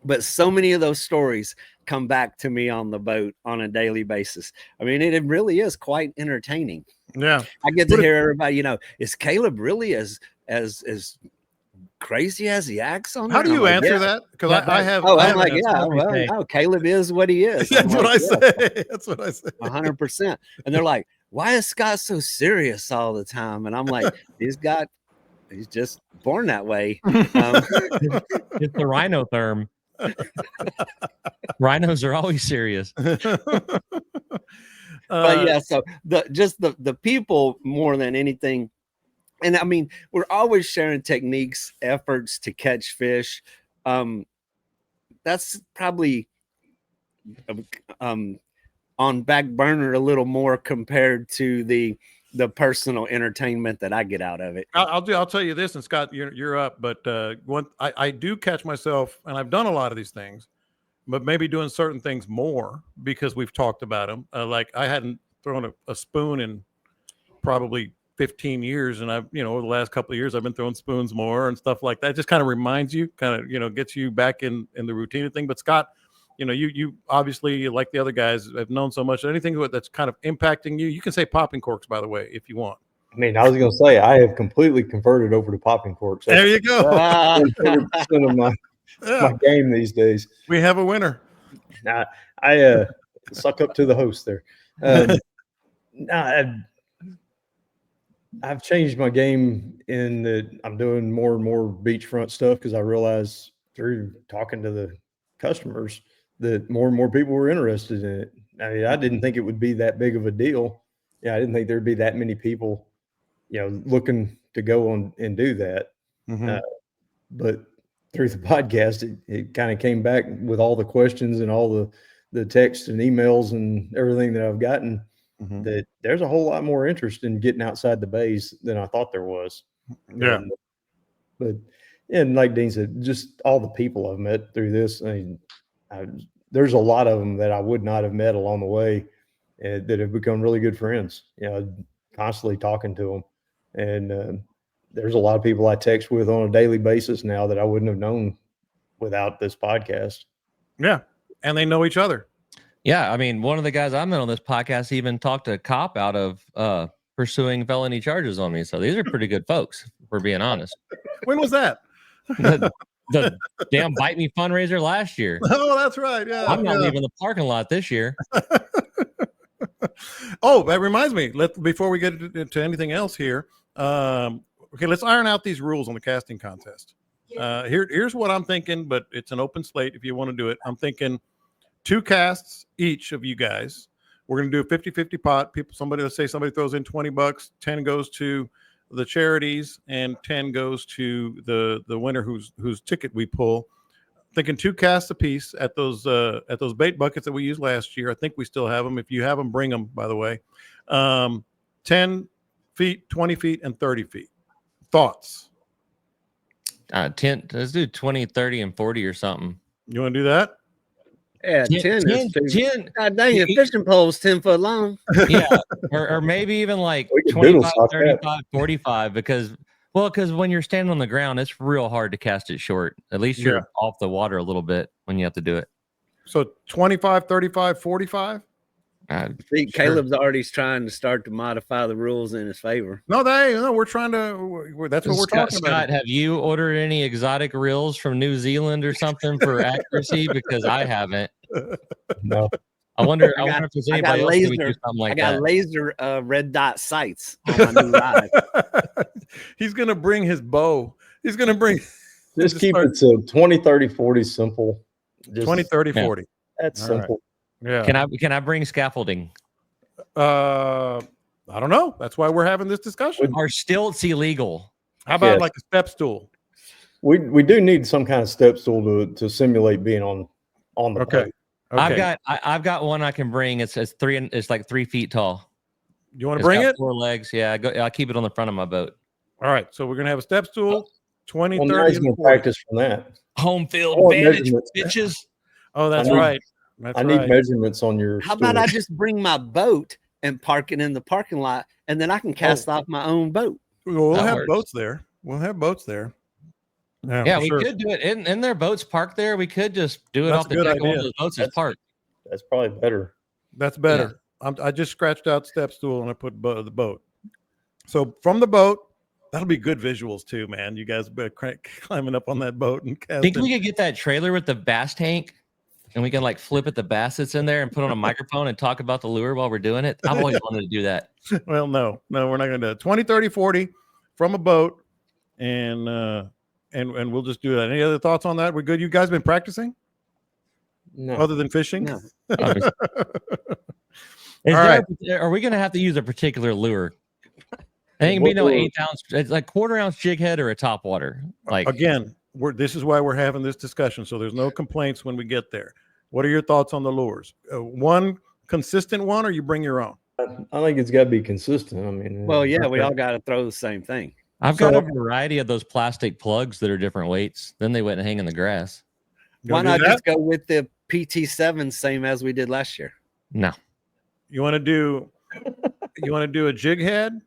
But so many of those stories come back to me on the boat on a daily basis. I mean, it really is quite entertaining. Yeah, I get to hear everybody, is Caleb really as crazy as he acts on there? How do you answer that? Because I have. I'm like, well, Caleb is what he is. That's what I say. That's what I say. 100%. And they're like, why is Scott so serious all the time? And I'm like, he's just born that way. It's the rhino term. Rhinos are always serious. But yeah, so the people more than anything. And I mean, we're always sharing techniques, efforts to catch fish. That's probably on back burner a little more compared to the personal entertainment that I get out of it. I'll tell you this, and Scott, you're up. But I do catch myself, and I've done a lot of these things, but maybe doing certain things more because we've talked about them. Like I hadn't thrown a spoon in probably 15 years, and I've over the last couple of years I've been throwing spoons more and stuff like that. It just kind of reminds you, gets you back in the routine of thing. But Scott, you obviously, like the other guys, have known so much. Anything that's kind of impacting you, you can say popping corks, by the way, if you want. I mean, I was going to say I have completely converted over to popping corks. There you go. 100% of my game these days. We have a winner. Nah, I suck up to the host there. I've changed my game in that I'm doing more and more beachfront stuff because I realized through talking to the customers that more and more people were interested in it. I mean, I didn't think it would be that big of a deal. Yeah, I didn't think there'd be that many people, looking to go on and do that. Mm-hmm. But through the podcast, it kind of came back with all the questions and all the texts and emails and everything that I've gotten. Mm-hmm. That there's a whole lot more interest in getting outside the bays than I thought there was. Yeah. And like Dean said, just all the people I've met through this. I mean, there's a lot of them that I would not have met along the way that have become really good friends, constantly talking to them. And there's a lot of people I text with on a daily basis now that I wouldn't have known without this podcast. Yeah. And they know each other. Yeah, I mean, one of the guys I met on this podcast even talked a cop out of pursuing felony charges on me. So these are pretty good folks, if we're being honest. When was that? The damn Bite Me fundraiser last year. Oh, that's right. Yeah, I'm not leaving the parking lot this year. Oh, that reminds me. Before we get into anything else here, okay, let's iron out these rules on the casting contest. Here's what I'm thinking, but it's an open slate if you want to do it. I'm thinking 2 casts each of you guys. We're going to do a 50-50 pot. Let's say somebody throws in $20, 10 goes to the charities, and 10 goes to the winner whose ticket we pull. Thinking 2 casts a piece at those bait buckets that we used last year. I think we still have them. If you have them, bring them, by the way. 10 feet, 20 feet, and 30 feet. Thoughts? 10. Let's do 20, 30, and 40 or something. You want to do that? Yeah, 10 is too. God dang it, fishing pole's 10 foot long. Yeah, or maybe even like 25, 35, 45 because when you're standing on the ground, it's real hard to cast it short. At least you're off the water a little bit when you have to do it. So 25, 35, 45? See, Caleb's already trying to start to modify the rules in his favor. No, we're trying to. That's what we're talking about. Scott, have you ordered any exotic reels from New Zealand or something for accuracy? Because I haven't. No. I wonder if there's anybody else who would do something like that. I got laser red dot sights on my new ride. He's gonna bring his bow. He's gonna bring. Just keep it to 20, 30, 40 simple. 20, 30, 40. That's simple. Right. Yeah. Can I bring scaffolding? I don't know. That's why we're having this discussion. Are stilts illegal? How about Yes. like a step stool? We do need some kind of step stool to simulate being on the Okay. boat. Okay. I've got one I can bring. It's like 3 feet tall. You want to It's bring got it? 4 legs. Yeah, I'll keep it on the front of my boat. All right. So we're gonna have a step stool, 20, Well, now 30, he's and going 40. to practice from that. Home field I want advantage, measurements. bitches. Oh, that's I need- right. That's I need right. measurements on your How stool. about I just bring my boat and park it in the parking lot, and then I can cast off my own boat? We'll That have works. boats there. We'll have boats there. Yeah, for we sure. could do it in their boats parked there. We could just do it That's off a the good deck of one of idea. those boats as That's- parked. That's probably better. That's better. I just scratched out step stool and I put the boat. So from the boat, that'll be good visuals too, man. You guys better climbing up on that boat and Think casting. we could get that trailer with the bass tank, and we can like flip at the bass that's in there and put on a microphone and talk about the lure while we're doing it. I've always wanted to do that. Well, no, we're not going to do it. 20, 30, 40 from a boat, and we'll just do that. Any other thoughts on that? We're good. You guys been practicing No. other than fishing? No. Obviously. Are we going to have to use a particular lure? I think it can be no 8-ounce. It's like 1/4 ounce jig head or a top water. Like Again, this is why we're having this discussion. So there's no complaints when we get there. What are your thoughts on the lures? One consistent one, or you bring your own? I think it's got to be consistent. I mean, Well, yeah, we Okay. all got to throw the same thing. I've got a variety of those plastic plugs that are different weights. Then they wouldn't hang in the grass. You Why wanna do not that? just go with the PT7 same as we did last year? No. You want to do a jig head?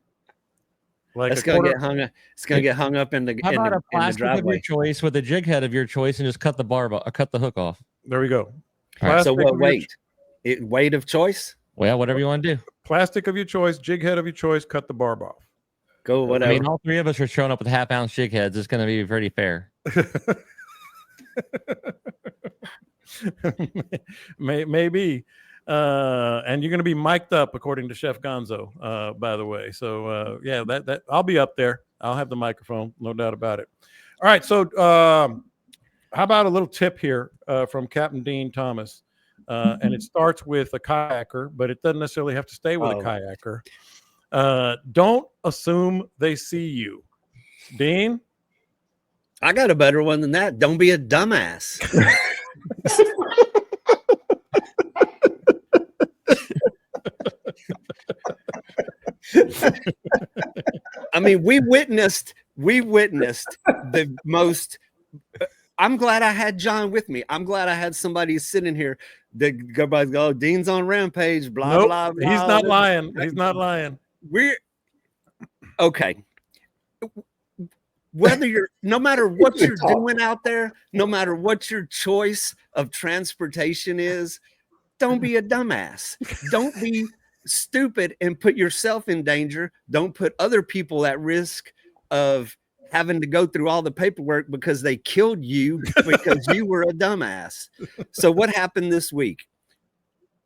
Like It's a gonna quarter? get hung up. It's gonna get hung up in the How in about the, a plastic of your driveway. choice with a jig head of your choice and just cut the barb or cut the hook off? There we go. All right. So Plastic what of your weight? Weight of choice? Well, whatever you want to do. Plastic of your choice, jig head of your choice, cut the barb off. Go whatever. I mean, all 3 of us are showing up with 1/2 ounce jig heads. It's going to be pretty fair. Maybe. And you're going to be mic'd up according to Chef Gonzo, by the way. So yeah, that I'll be up there. I'll have the microphone, no doubt about it. All right. So how about a little tip here from Captain Dean Thomas? And it starts with a kayaker, but it doesn't necessarily have to stay with a kayaker. Don't assume they see you. Dean? I got a better one than that. Don't be a dumbass. I mean, we witnessed the most. I'm glad I had John with me. I'm glad I had somebody sitting here that everybody's go, Dean's on rampage, blah, Nope, blah, blah. he's not lying. He's not lying. We're okay. Whether you're, no matter what you're doing out there, no matter what your choice of transportation is, don't be a dumbass. Don't be stupid and put yourself in danger. Don't put other people at risk of having to go through all the paperwork because they killed you because you were a dumbass. So what happened this week?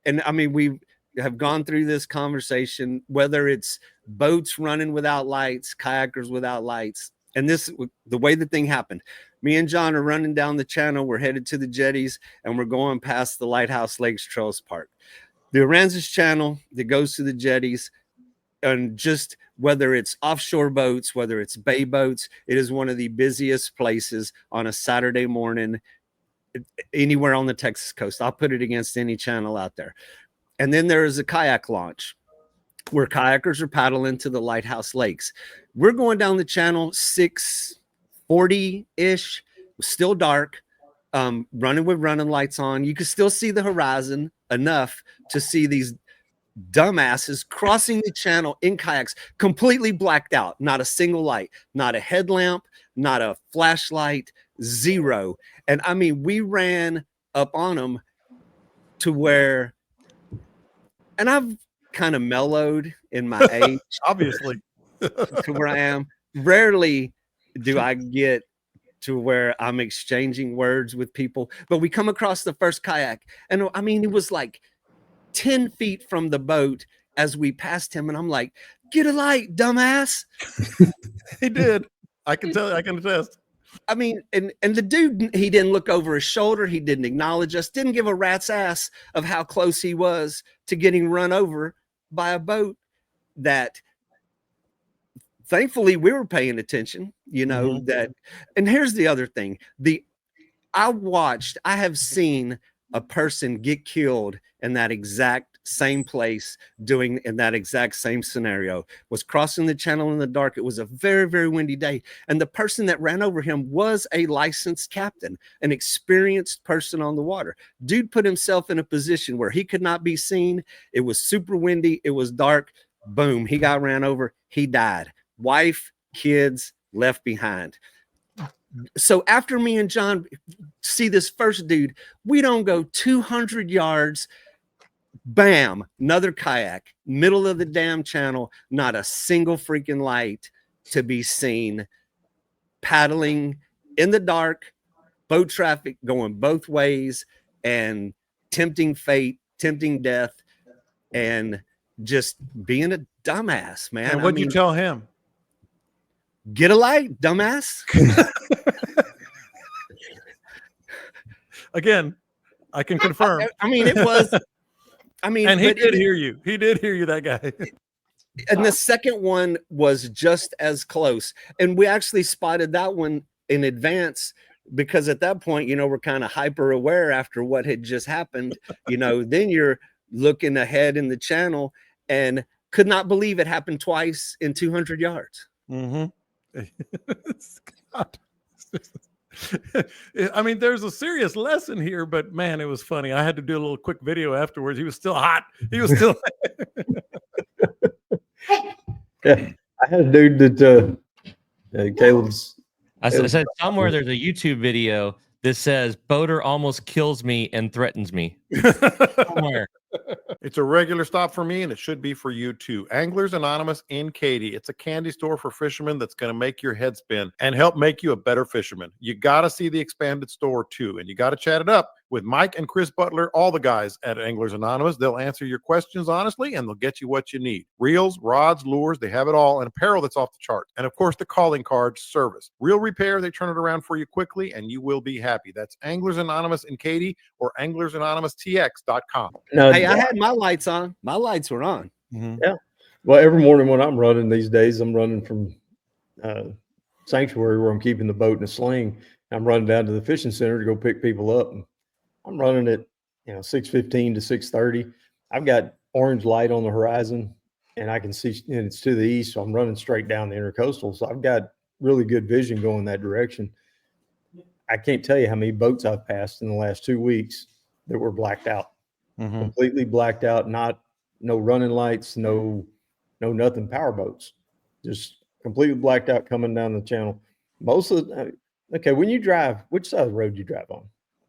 And I mean, we have gone through this conversation, whether it's boats running without lights, kayakers without lights. And this, the way the thing happened, me and John are running down the channel. We're headed to the jetties and we're going past the Lighthouse Lakes Trails Park. The Aransas Channel that goes to the jetties, and just whether it's offshore boats, whether it's bay boats, it is one of the busiest places on a Saturday morning anywhere on the Texas coast. I'll put it against any channel out there. And then there is a kayak launch where kayakers are paddling to the Lighthouse Lakes. We're going down the channel 6:40-ish, still dark, running with running lights on. You can still see the horizon enough to see these dumbasses crossing the channel in kayaks, completely blacked out. Not a single light, not a headlamp, not a flashlight, zero. And I mean, we ran up on them to where, and I've kind of mellowed in my age, Obviously. to where I am. Rarely do I get to where I'm exchanging words with people, but we come across the first kayak, and I mean, it was like 10 feet from the boat as we passed him, and I'm like, get a light, dumbass. He did. I can tell you, I can attest. I mean, and the dude, he didn't look over his shoulder. He didn't acknowledge us, didn't give a rat's ass of how close he was to getting run over by a boat that thankfully we were paying attention, you know, that. And here's the other thing. I have seen a person get killed in that exact same place, doing in that exact same scenario, was crossing the channel in the dark. It was a very, very windy day. And the person that ran over him was a licensed captain, an experienced person on the water. Dude put himself in a position where he could not be seen. It was super windy. It was dark. Boom. He got ran over. He died. Wife, kids left behind. So after me and John see this first dude, we don't go 200 yards. Bam, another kayak, middle of the damn channel, not a single freaking light to be seen, paddling in the dark, boat traffic going both ways, and tempting fate, tempting death, and just being a dumbass, man. And what'd you tell him? Get a light, dumbass. Again, I can confirm. I mean, it was. I mean, and he did hear you. He did hear you, that guy. And the second one was just as close. And we actually spotted that one in advance because at that point, you know, we're kind of hyper aware after what had just happened. You know, then you're looking ahead in the channel and could not believe it happened twice in 200 yards. I mean, there's a serious lesson here, but man, it was funny. I had to do a little quick video afterwards. He was still hot. He was still. Yeah, I had a dude that Caleb's. I said somewhere there's a YouTube video that says boater almost kills me and threatens me. Somewhere. It's a regular stop for me, and it should be for you too. Anglers Anonymous in Katy. It's a candy store for fishermen that's going to make your head spin and help make you a better fisherman. You got to see the expanded store too, and you got to chat it up with Mike and Chris Butler, all the guys at Anglers Anonymous. They'll answer your questions honestly, and they'll get you what you need. Reels, rods, lures, they have it all, and apparel that's off the chart. And of course, the calling card service. Real repair, they turn it around for you quickly, and you will be happy. That's Anglers Anonymous in Katy or anglersanonymous.tx.com. No, Hey, I had my lights on. My lights were on. Yeah. Well, every morning when I'm running these days, I'm running from Sanctuary where I'm keeping the boat in a sling. I'm running down to the fishing center to go pick people up. And I'm running at 6:15 to 6:30. I've got orange light on the horizon, and I can see, and it's to the east, so I'm running straight down the intercoastal. So I've got really good vision going that direction. I can't tell you how many boats I've passed in the last 2 weeks that were blacked out, completely blacked out. No running lights, no nothing. Power boats, just completely blacked out coming down the channel. Most of the okay, when you drive, which side of the road you drive on?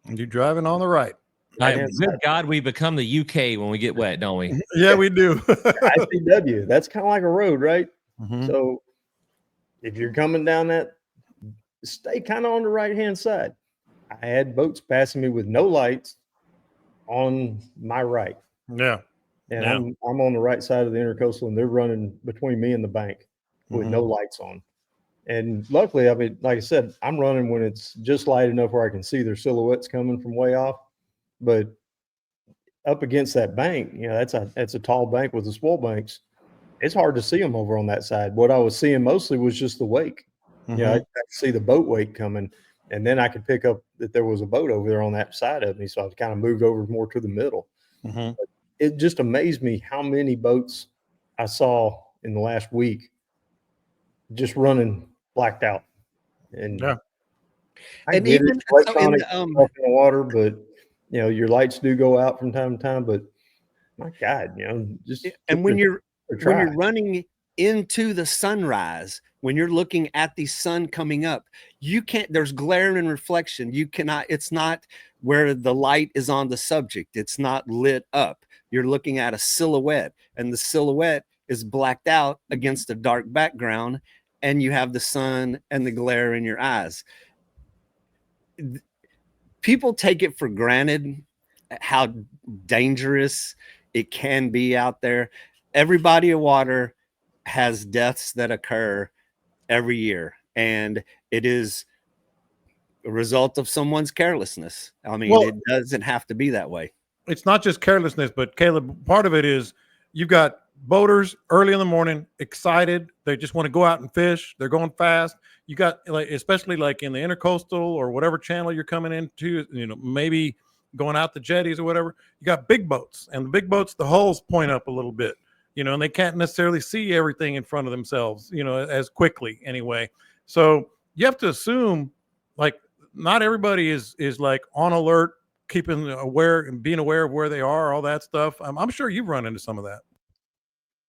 You're driving on the right. Good God, we become the UK when we get wet, don't we? Yeah, we do. ICW, that's kind of like a road, right? So if you're coming down that, stay kind of on the right-hand side. I had boats passing me with no lights on my right. Yeah. And I'm on the right side of the intercoastal, and they're running between me and the bank with no lights on. And luckily, I mean, like I said, I'm running when it's just light enough where I can see their silhouettes coming from way off. But up against that bank, that's a tall bank with the spoil banks. It's hard to see them over on that side. What I was seeing mostly was just the wake. I could see the boat wake coming, and then I could pick up that there was a boat over there on that side of me. So I kind of moved over more to the middle. It just amazed me how many boats I saw in the last week just running blacked out. And I And get even it, electronic stuff in the water, but your lights do go out from time to time. But my God, just when you're running into the sunrise, when you're looking at the sun coming up, you can't. There's glare and reflection. You cannot. It's not where the light is on the subject. It's not lit up. You're looking at a silhouette, and the silhouette is blacked out against a dark background, and you have the sun and the glare in your eyes. People take it for granted how dangerous it can be out there. Every body of water has deaths that occur every year, and it is a result of someone's carelessness. I mean, it doesn't have to be that way. It's not just carelessness, but Caleb, part of it is you've got boaters early in the morning, excited. They just want to go out and fish. They're going fast. You got like, especially like in the intercoastal or whatever channel you're coming into, maybe going out the jetties or whatever. You got big boats, and the big boats, the hulls point up a little bit, and they can't necessarily see everything in front of themselves, as quickly anyway. So you have to assume like not everybody is like on alert, keeping aware and being aware of where they are, all that stuff. I'm sure you've run into some of that.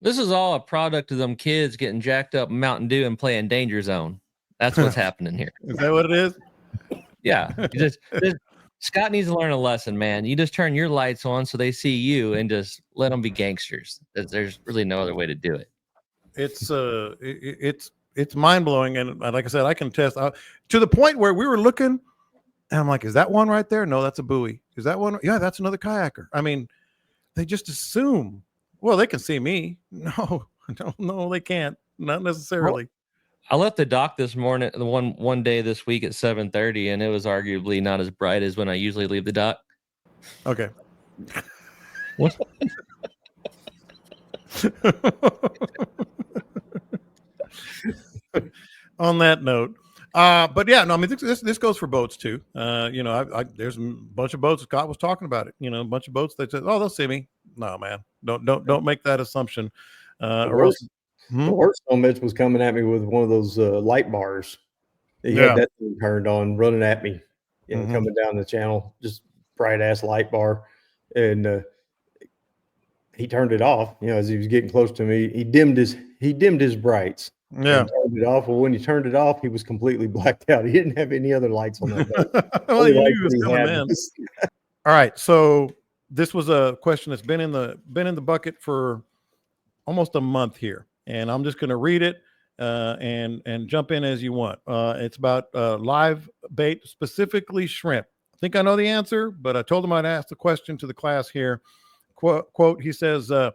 This is all a product of them kids getting jacked up Mountain Dew and playing Danger Zone. That's what's happening here. Is that what it is? Yeah. Scott needs to learn a lesson, man. You just turn your lights on so they see you and just let them be gangsters. There's really no other way to do it. It's mind blowing, and like I said, I can test to the point where we were looking, and I'm like, "Is that one right there? No, that's a buoy. Is that one? Yeah, that's another kayaker." I mean, they just assume. Well, they can see me. No, they can't. Not necessarily. I left the dock this morning, one day this week at 7:30, and it was arguably not as bright as when I usually leave the dock. Okay. What? On that note, but yeah, no, I mean this goes for boats too. There's a bunch of boats. Scott was talking about it. A bunch of boats that said, "Oh, they'll see me." No, man, don't make that assumption. The worst on Mitch was coming at me with one of those light bars. He had that thing turned on, running at me, coming down the channel, just bright ass light bar, and he turned it off. As he was getting close to me, he dimmed his brights. Yeah, turned it off. Well, when he turned it off, he was completely blacked out. He didn't have any other lights on that boat. Well, you knew he was coming in. All right, so this was a question that's been in the bucket for almost a month here, and I'm just going to read it and jump in as you want. It's about live bait, specifically shrimp. I think I know the answer, but I told him I'd ask the question to the class here. Quote, he says, I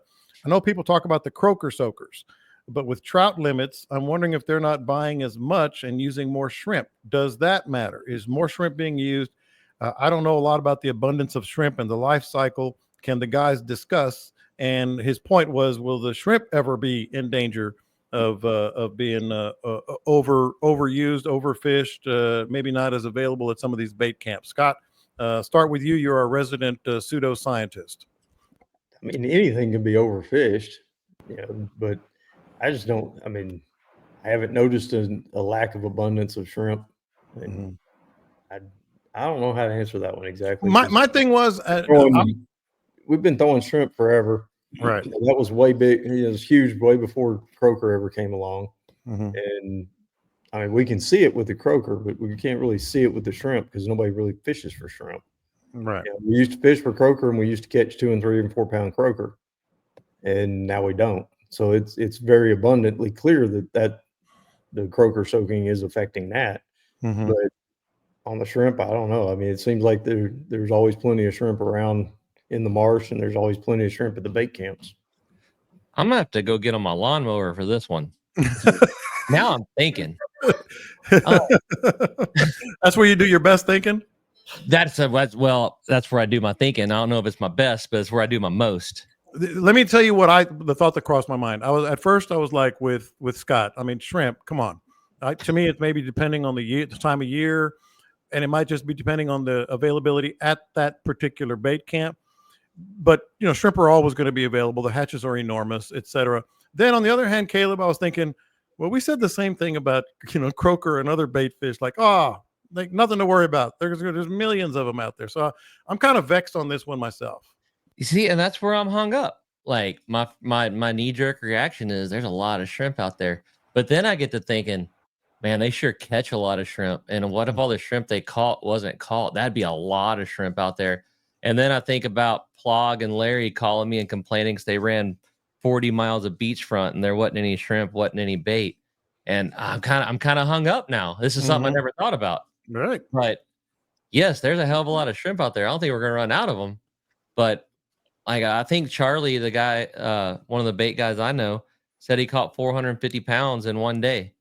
know people talk about the croaker soakers, but with trout limits, I'm wondering if they're not buying as much and using more shrimp. Does that matter? Is more shrimp being used? I don't know a lot about the abundance of shrimp and the life cycle. Can the guys discuss? And his point was, will the shrimp ever be in danger of being overused, overfished, maybe not as available at some of these bait camps? Scott, start with you. You're our resident pseudoscientist. I mean, anything can be overfished, but I just don't. I mean, I haven't noticed a lack of abundance of shrimp, and I don't know how to answer that one exactly. My thing was, we've been throwing shrimp forever, right? That was way big. It was huge way before croaker ever came along, and I mean, we can see it with the croaker, but we can't really see it with the shrimp because nobody really fishes for shrimp. Right. We used to fish for croaker, and we used to catch 2 and 3 and 4 pound croaker, and now we don't. So it's very abundantly clear that the croaker soaking is affecting that. But on the shrimp, I don't know. I mean, it seems like there's always plenty of shrimp around in the marsh, and there's always plenty of shrimp at the bait camps. I'm gonna have to go get on my lawnmower for this one. Now I'm thinking. That's where you do your best thinking. That's where I do my thinking. I don't know if it's my best, but it's where I do my most. Let me tell you the thought that crossed my mind. At first I was like with Scott. I mean, shrimp, come on. To me, it's maybe depending on the time of year, and it might just be depending on the availability at that particular bait camp. But shrimp are always going to be available. The hatches are enormous, etc. Then on the other hand, Caleb, I was thinking, well, we said the same thing about croaker and other bait fish. Like nothing to worry about. There's millions of them out there. So I'm kind of vexed on this one myself. You see, and that's where I'm hung up. Like my knee-jerk reaction is there's a lot of shrimp out there. But then I get to thinking, man, they sure catch a lot of shrimp. And what if all the shrimp they caught wasn't caught? That'd be a lot of shrimp out there. And then I think about Plog and Larry calling me and complaining because they ran 40 miles of beachfront and there wasn't any shrimp, wasn't any bait. And I'm kind of hung up now. This is something I never thought about. Right. But yes, there's a hell of a lot of shrimp out there. I don't think we're going to run out of them. But I think Charlie, the guy, one of the bait guys I know, said he caught 450 pounds in one day.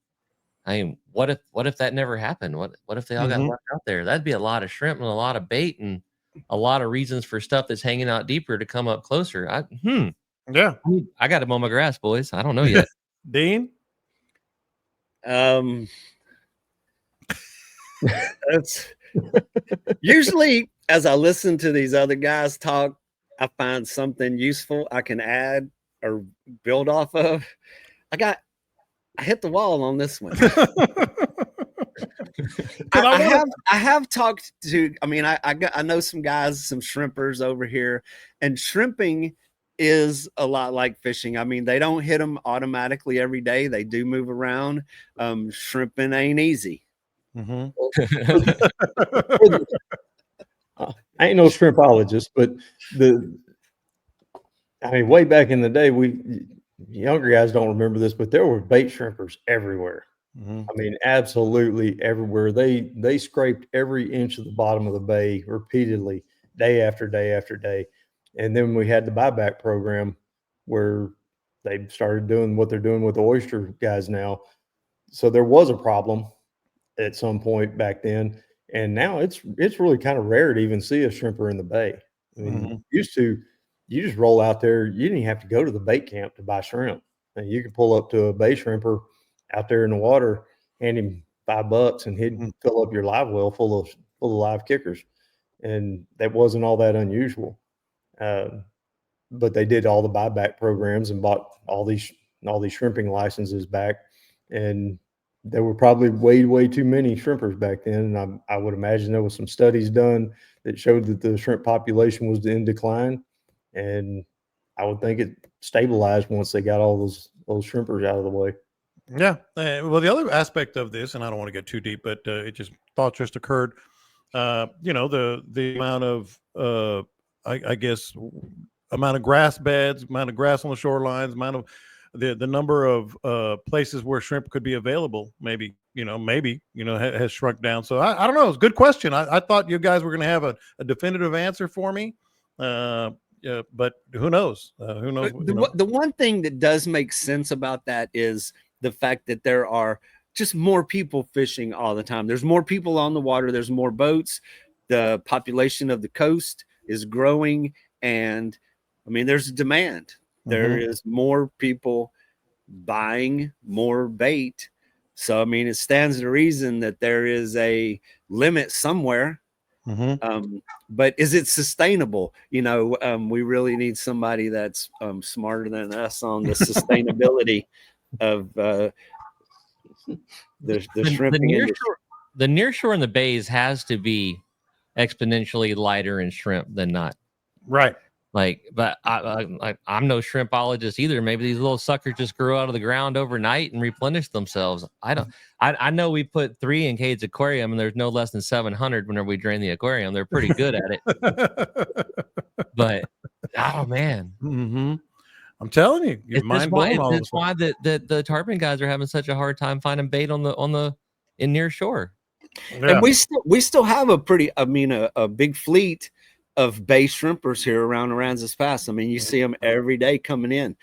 I mean, what if that never happened? What if they all got left out there? That'd be a lot of shrimp and a lot of bait and a lot of reasons for stuff that's hanging out deeper to come up closer. Yeah. I got to mow my grass, boys. I don't know yet. Dean? That's usually as I listen to these other guys talk, I find something useful I can add or build off of. I hit the wall on this one. I have talked to, I mean, I know some guys, some shrimpers over here, and shrimping is a lot like fishing. I mean, they don't hit them automatically every day. They do move around. Shrimping ain't easy. I ain't no shrimpologist, but I mean, way back in the day, younger guys don't remember this, but there were bait shrimpers everywhere. I mean, absolutely everywhere. They scraped every inch of the bottom of the bay repeatedly, day after day after day. And then we had the buyback program where they started doing what they're doing with the oyster guys now. So there was a problem at some point back then. And now it's really kind of rare to even see a shrimper in the bay. I mean, used to, you just roll out there. You didn't even have to go to the bait camp to buy shrimp. And you could pull up to a bay shrimper out there in the water, hand him $5 and he'd fill up your live well full of live kickers. And that wasn't all that unusual. But they did all the buyback programs and bought all these shrimping licenses back. And there were probably way too many shrimpers back then. And I would imagine there was some studies done that showed that the shrimp population was in decline. And I would think it stabilized once they got all those shrimpers out of the way. Yeah. Well, the other aspect of this, and I don't want to get too deep, but thought just occurred. The amount of I guess amount of grass beds, amount of grass on the shorelines, amount of the number of places where shrimp could be available, maybe has shrunk down. So I don't know. It's a good question. I thought you guys were going to have a definitive answer for me. Yeah, but who knows? Who knows? The one thing that does make sense about that is the fact that there are just more people fishing all the time. There's more people on the water. There's more boats. The population of the coast is growing. And I mean, there's a demand. There is more people buying more bait. So, I mean, it stands to reason that there is a limit somewhere. But is it sustainable? We really need somebody that's smarter than us on the sustainability of the shrimping industry. The nearshore in the bays has to be exponentially lighter in shrimp than not. Right. But I'm no shrimpologist either. Maybe these little suckers just grow out of the ground overnight and replenish themselves. I know we put 3 in Cade's aquarium and there's no less than 700 whenever we drain the aquarium. They're pretty good at it. But oh man. I'm telling you, you're mind blown. It's why the tarpon guys are having such a hard time finding bait in near shore. Yeah. And we still have a big fleet of bay shrimpers here around Aransas Pass. I mean, you see them every day coming in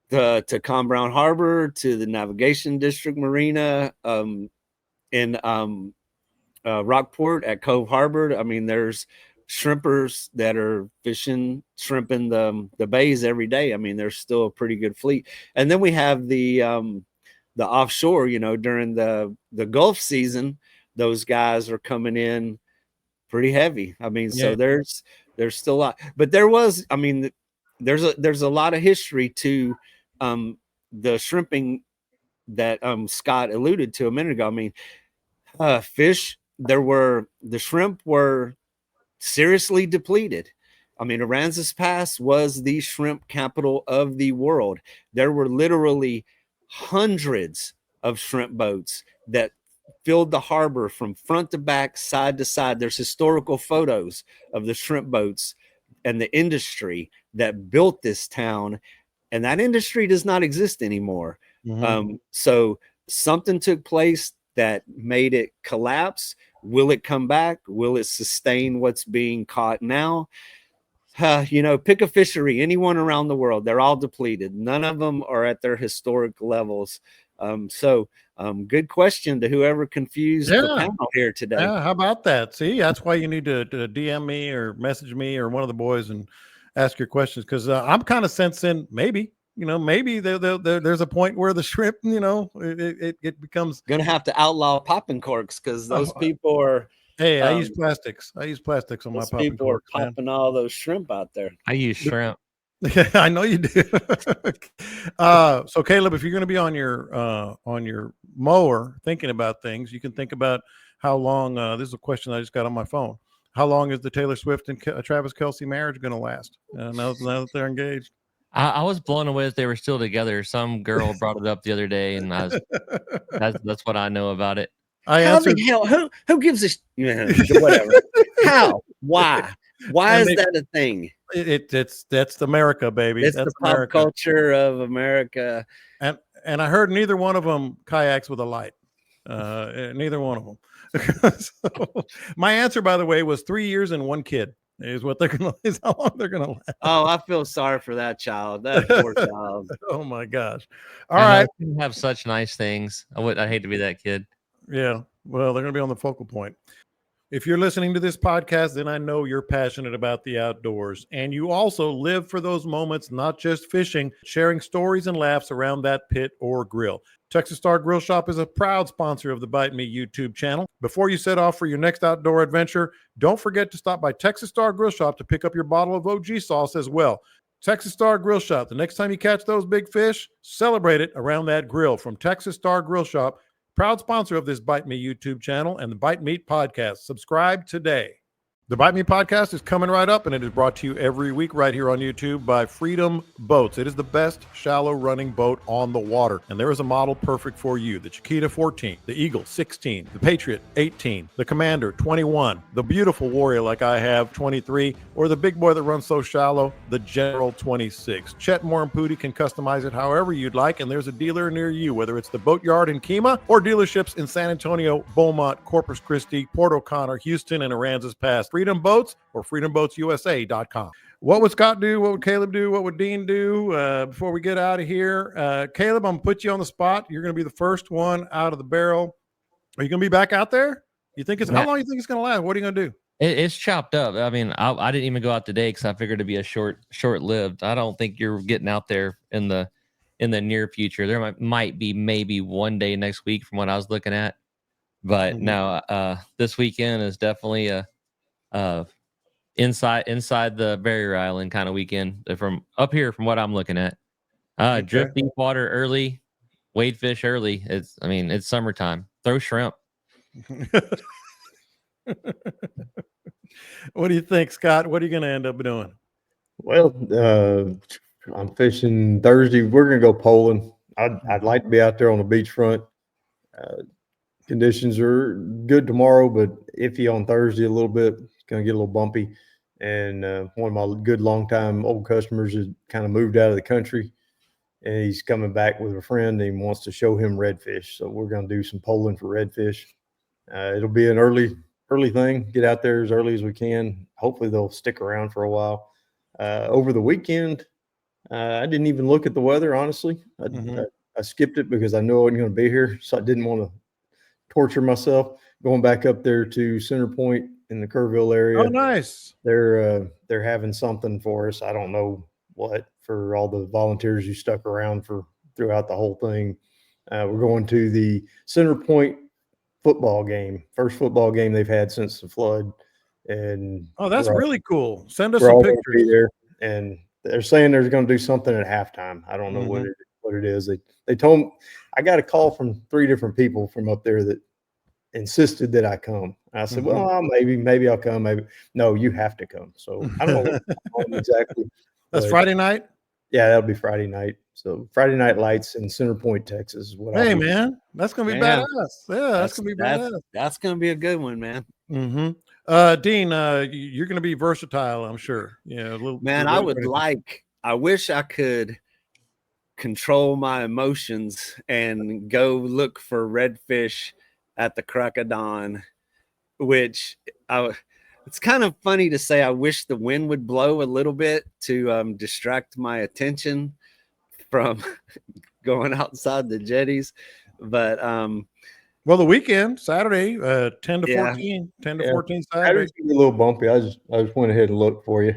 to Con Brown Harbor, to the Navigation District Marina, in Rockport at Cove Harbor. I mean, there's shrimpers that are shrimping the bays every day. I mean, there's still a pretty good fleet. And then we have the offshore, during the Gulf season, those guys are coming in pretty heavy. I mean, so there's still a lot, but there's a lot of history to the shrimping that Scott alluded to a minute ago. I mean, the shrimp were seriously depleted. I mean, Aransas Pass was the shrimp capital of the world. There were literally hundreds of shrimp boats that filled the harbor from front to back, side to side. There's historical photos of the shrimp boats and the industry that built this town, and that industry does not exist anymore. So something took place that made it collapse. Will it come back? Will it sustain what's being caught now? Pick a fishery, anyone around the world, they're all depleted. None of them are at their historic levels. Good question to whoever confused the panel here today. Yeah, how about that? See, that's why you need to DM me or message me or one of the boys and ask your questions, because I'm kind of sensing maybe, maybe there's a point where the shrimp, it becomes gonna have to outlaw popping corks because those people are. Hey, I use plastics. I use plastics on my popping people are corks, man. popping all those shrimp out there. I use shrimp. Yeah, I know you do. So Caleb, if you're going to be on your mower thinking about things, you can think about how long. This is a question I just got on my phone. How long is the Taylor Swift and Travis Kelce marriage going to last? Now that they're engaged. I was blown away that they were still together. Some girl brought it up the other day, and that's what I know about it. How the hell? Who gives a whatever? How? Why? Why is that a thing? That's America, baby. It's that's the pop culture of America. And I heard neither one of them kayaks with a light. Neither one of them. So, my answer, by the way, was 3 years and 1 kid. Is how long they're gonna last. Oh, I feel sorry for that child. That poor child. Oh my gosh. All right. You have such nice things. I hate to be that kid. Yeah. Well, they're gonna be on the focal point. If you're listening to this podcast, then I know you're passionate about the outdoors, and you also live for those moments, not just fishing, sharing stories and laughs around that pit or grill. Texas Star Grill Shop is a proud sponsor of the Bite Me YouTube channel. Before you set off for your next outdoor adventure, don't forget to stop by Texas Star Grill Shop to pick up your bottle of OG sauce as well. Texas Star Grill Shop. The next time you catch those big fish, celebrate it around that grill. From Texas Star Grill Shop, proud sponsor of this Bite Me YouTube channel and the Bite Meat podcast. Subscribe today. The Bite Me podcast is coming right up, and it is brought to you every week right here on YouTube by Freedom Boats. It is the best shallow running boat on the water, and there is a model perfect for you. The Chiquita 14, the Eagle 16, the Patriot 18, the Commander 21, the beautiful Warrior like I have 23, or the big boy that runs so shallow, the General 26. Chet Moore and Pooty can customize it however you'd like, and there's a dealer near you, whether it's the Boatyard in Kemah or dealerships in San Antonio, Beaumont, Corpus Christi, Port O'Connor, Houston, and Aransas Pass. Freedom Boats or freedomboatsusa.com. What would Scott do? What would Caleb do? What would Dean do? Before we get out of here, Caleb, I'm going to put you on the spot. You're going to be the first one out of the barrel. Are you going to be back out there? You think how long do you think it's going to last? What are you going to do? It's chopped up. I mean, I didn't even go out today because I figured it'd be a short-lived. I don't think you're getting out there in the near future. There might be maybe one day next week from what I was looking at, but no, this weekend is definitely a inside the barrier island kind of weekend from up here from what I'm looking at. Drift deep water early, wade fish early. It's summertime. Throw shrimp. What do you think, Scott? What are you going to end up doing? Well, I'm fishing Thursday. We're going to go poling. I'd like to be out there on the beachfront. Conditions are good tomorrow, but iffy on Thursday a little bit. It's going to get a little bumpy. And one of my good longtime old customers has kind of moved out of the country, and he's coming back with a friend and he wants to show him redfish. So we're going to do some poling for redfish. It'll be an early thing. Get out there as early as we can. Hopefully they'll stick around for a while. Over the weekend, I didn't even look at the weather, honestly. I skipped it because I knew I wasn't going to be here, so I didn't want to torture myself. Going back up there to Center Point in the Kerrville area. Oh, nice. They're having something for us. I don't know what, for all the volunteers who stuck around throughout the whole thing. We're going to the Center Point football game, first football game they've had since the flood. And that's really cool. Send us some pictures. There, and they're saying they're going to do something at halftime. I don't know what it is. They told me, I got a call from 3 different people from up there that insisted that I come. I said, well, maybe I'll come. Maybe no, you have to come. So I don't know exactly. That's Friday night. Yeah, that'll be Friday night. So Friday Night Lights in Center Point, Texas. Hey, man, that's gonna be badass. Yeah, that's gonna be badass. That's gonna be a good one, man. Dean, you're gonna be versatile, I'm sure. Yeah, I wish I could control my emotions and go look for redfish at the crack of dawn, which it's kind of funny to say I wish the wind would blow a little bit to distract my attention from going outside the jetties. But well, the weekend, Saturday, 10 to 14 Saturday. Saturday's a little bumpy. I just went ahead and looked for you.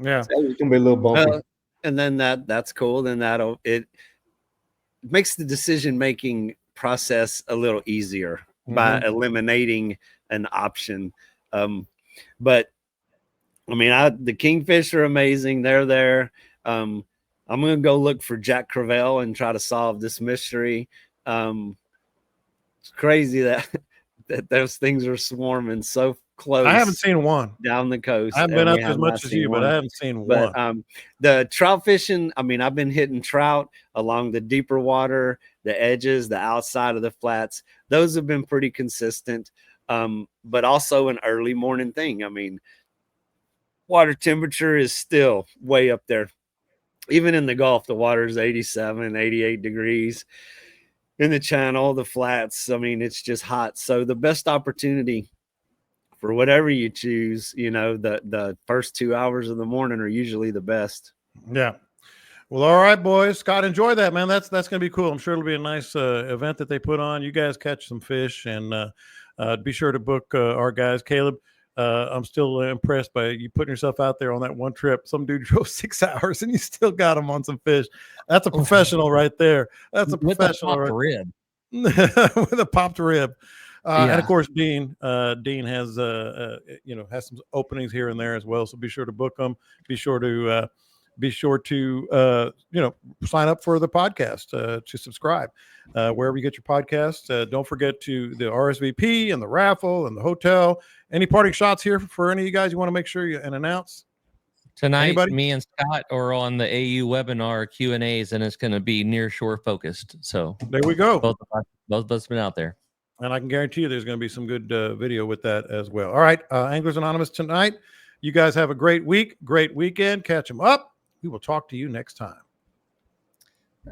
Yeah. So it's gonna be a little bumpy. And then that's cool. Then it makes the decision making process a little easier by eliminating an option. But I mean, the kingfish are amazing. They're there. I'm gonna go look for Jack Crevalle and try to solve this mystery. It's crazy that those things are swarming so close. I haven't seen one down the coast. I haven't been up as much as you, but I haven't seen one. But the trout fishing, I mean, I've been hitting trout along the deeper water, the edges, the outside of the flats. Those have been pretty consistent. But also an early morning thing. I mean, water temperature is still way up there. Even in the Gulf, the water is 87, 88 degrees. In the channel, the flats, I mean, it's just hot. So the best opportunity for whatever you choose, you know, the first 2 hours of the morning are usually the best. Yeah. Well, all right, boys. Scott, enjoy that, man. That's going to be cool. I'm sure it'll be a nice event that they put on. You guys catch some fish, and be sure to book our guys. Caleb, I'm still impressed by you putting yourself out there on that one trip. Some dude drove 6 hours, and you still got him on some fish. That's a professional right there. That's a professional. With a popped rib. With a popped rib. And of course, Dean has has some openings here and there as well. So be sure to book them. Be sure to sign up for the podcast, to subscribe wherever you get your podcast. Don't forget to the RSVP and the raffle and the hotel. Any parting shots here for any of you guys you want to make sure you and announce? Tonight, Anybody? Me and Scott are on the AU webinar Q&As, and it's going to be near shore focused. So There we go. both of us been out there. And I can guarantee you there's going to be some good video with that as well. All right, Anglers Anonymous tonight. You guys have a great week, great weekend. Catch them up. We will talk to you next time.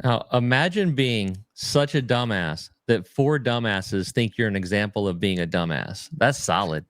Now, imagine being such a dumbass that 4 dumbasses think you're an example of being a dumbass. That's solid.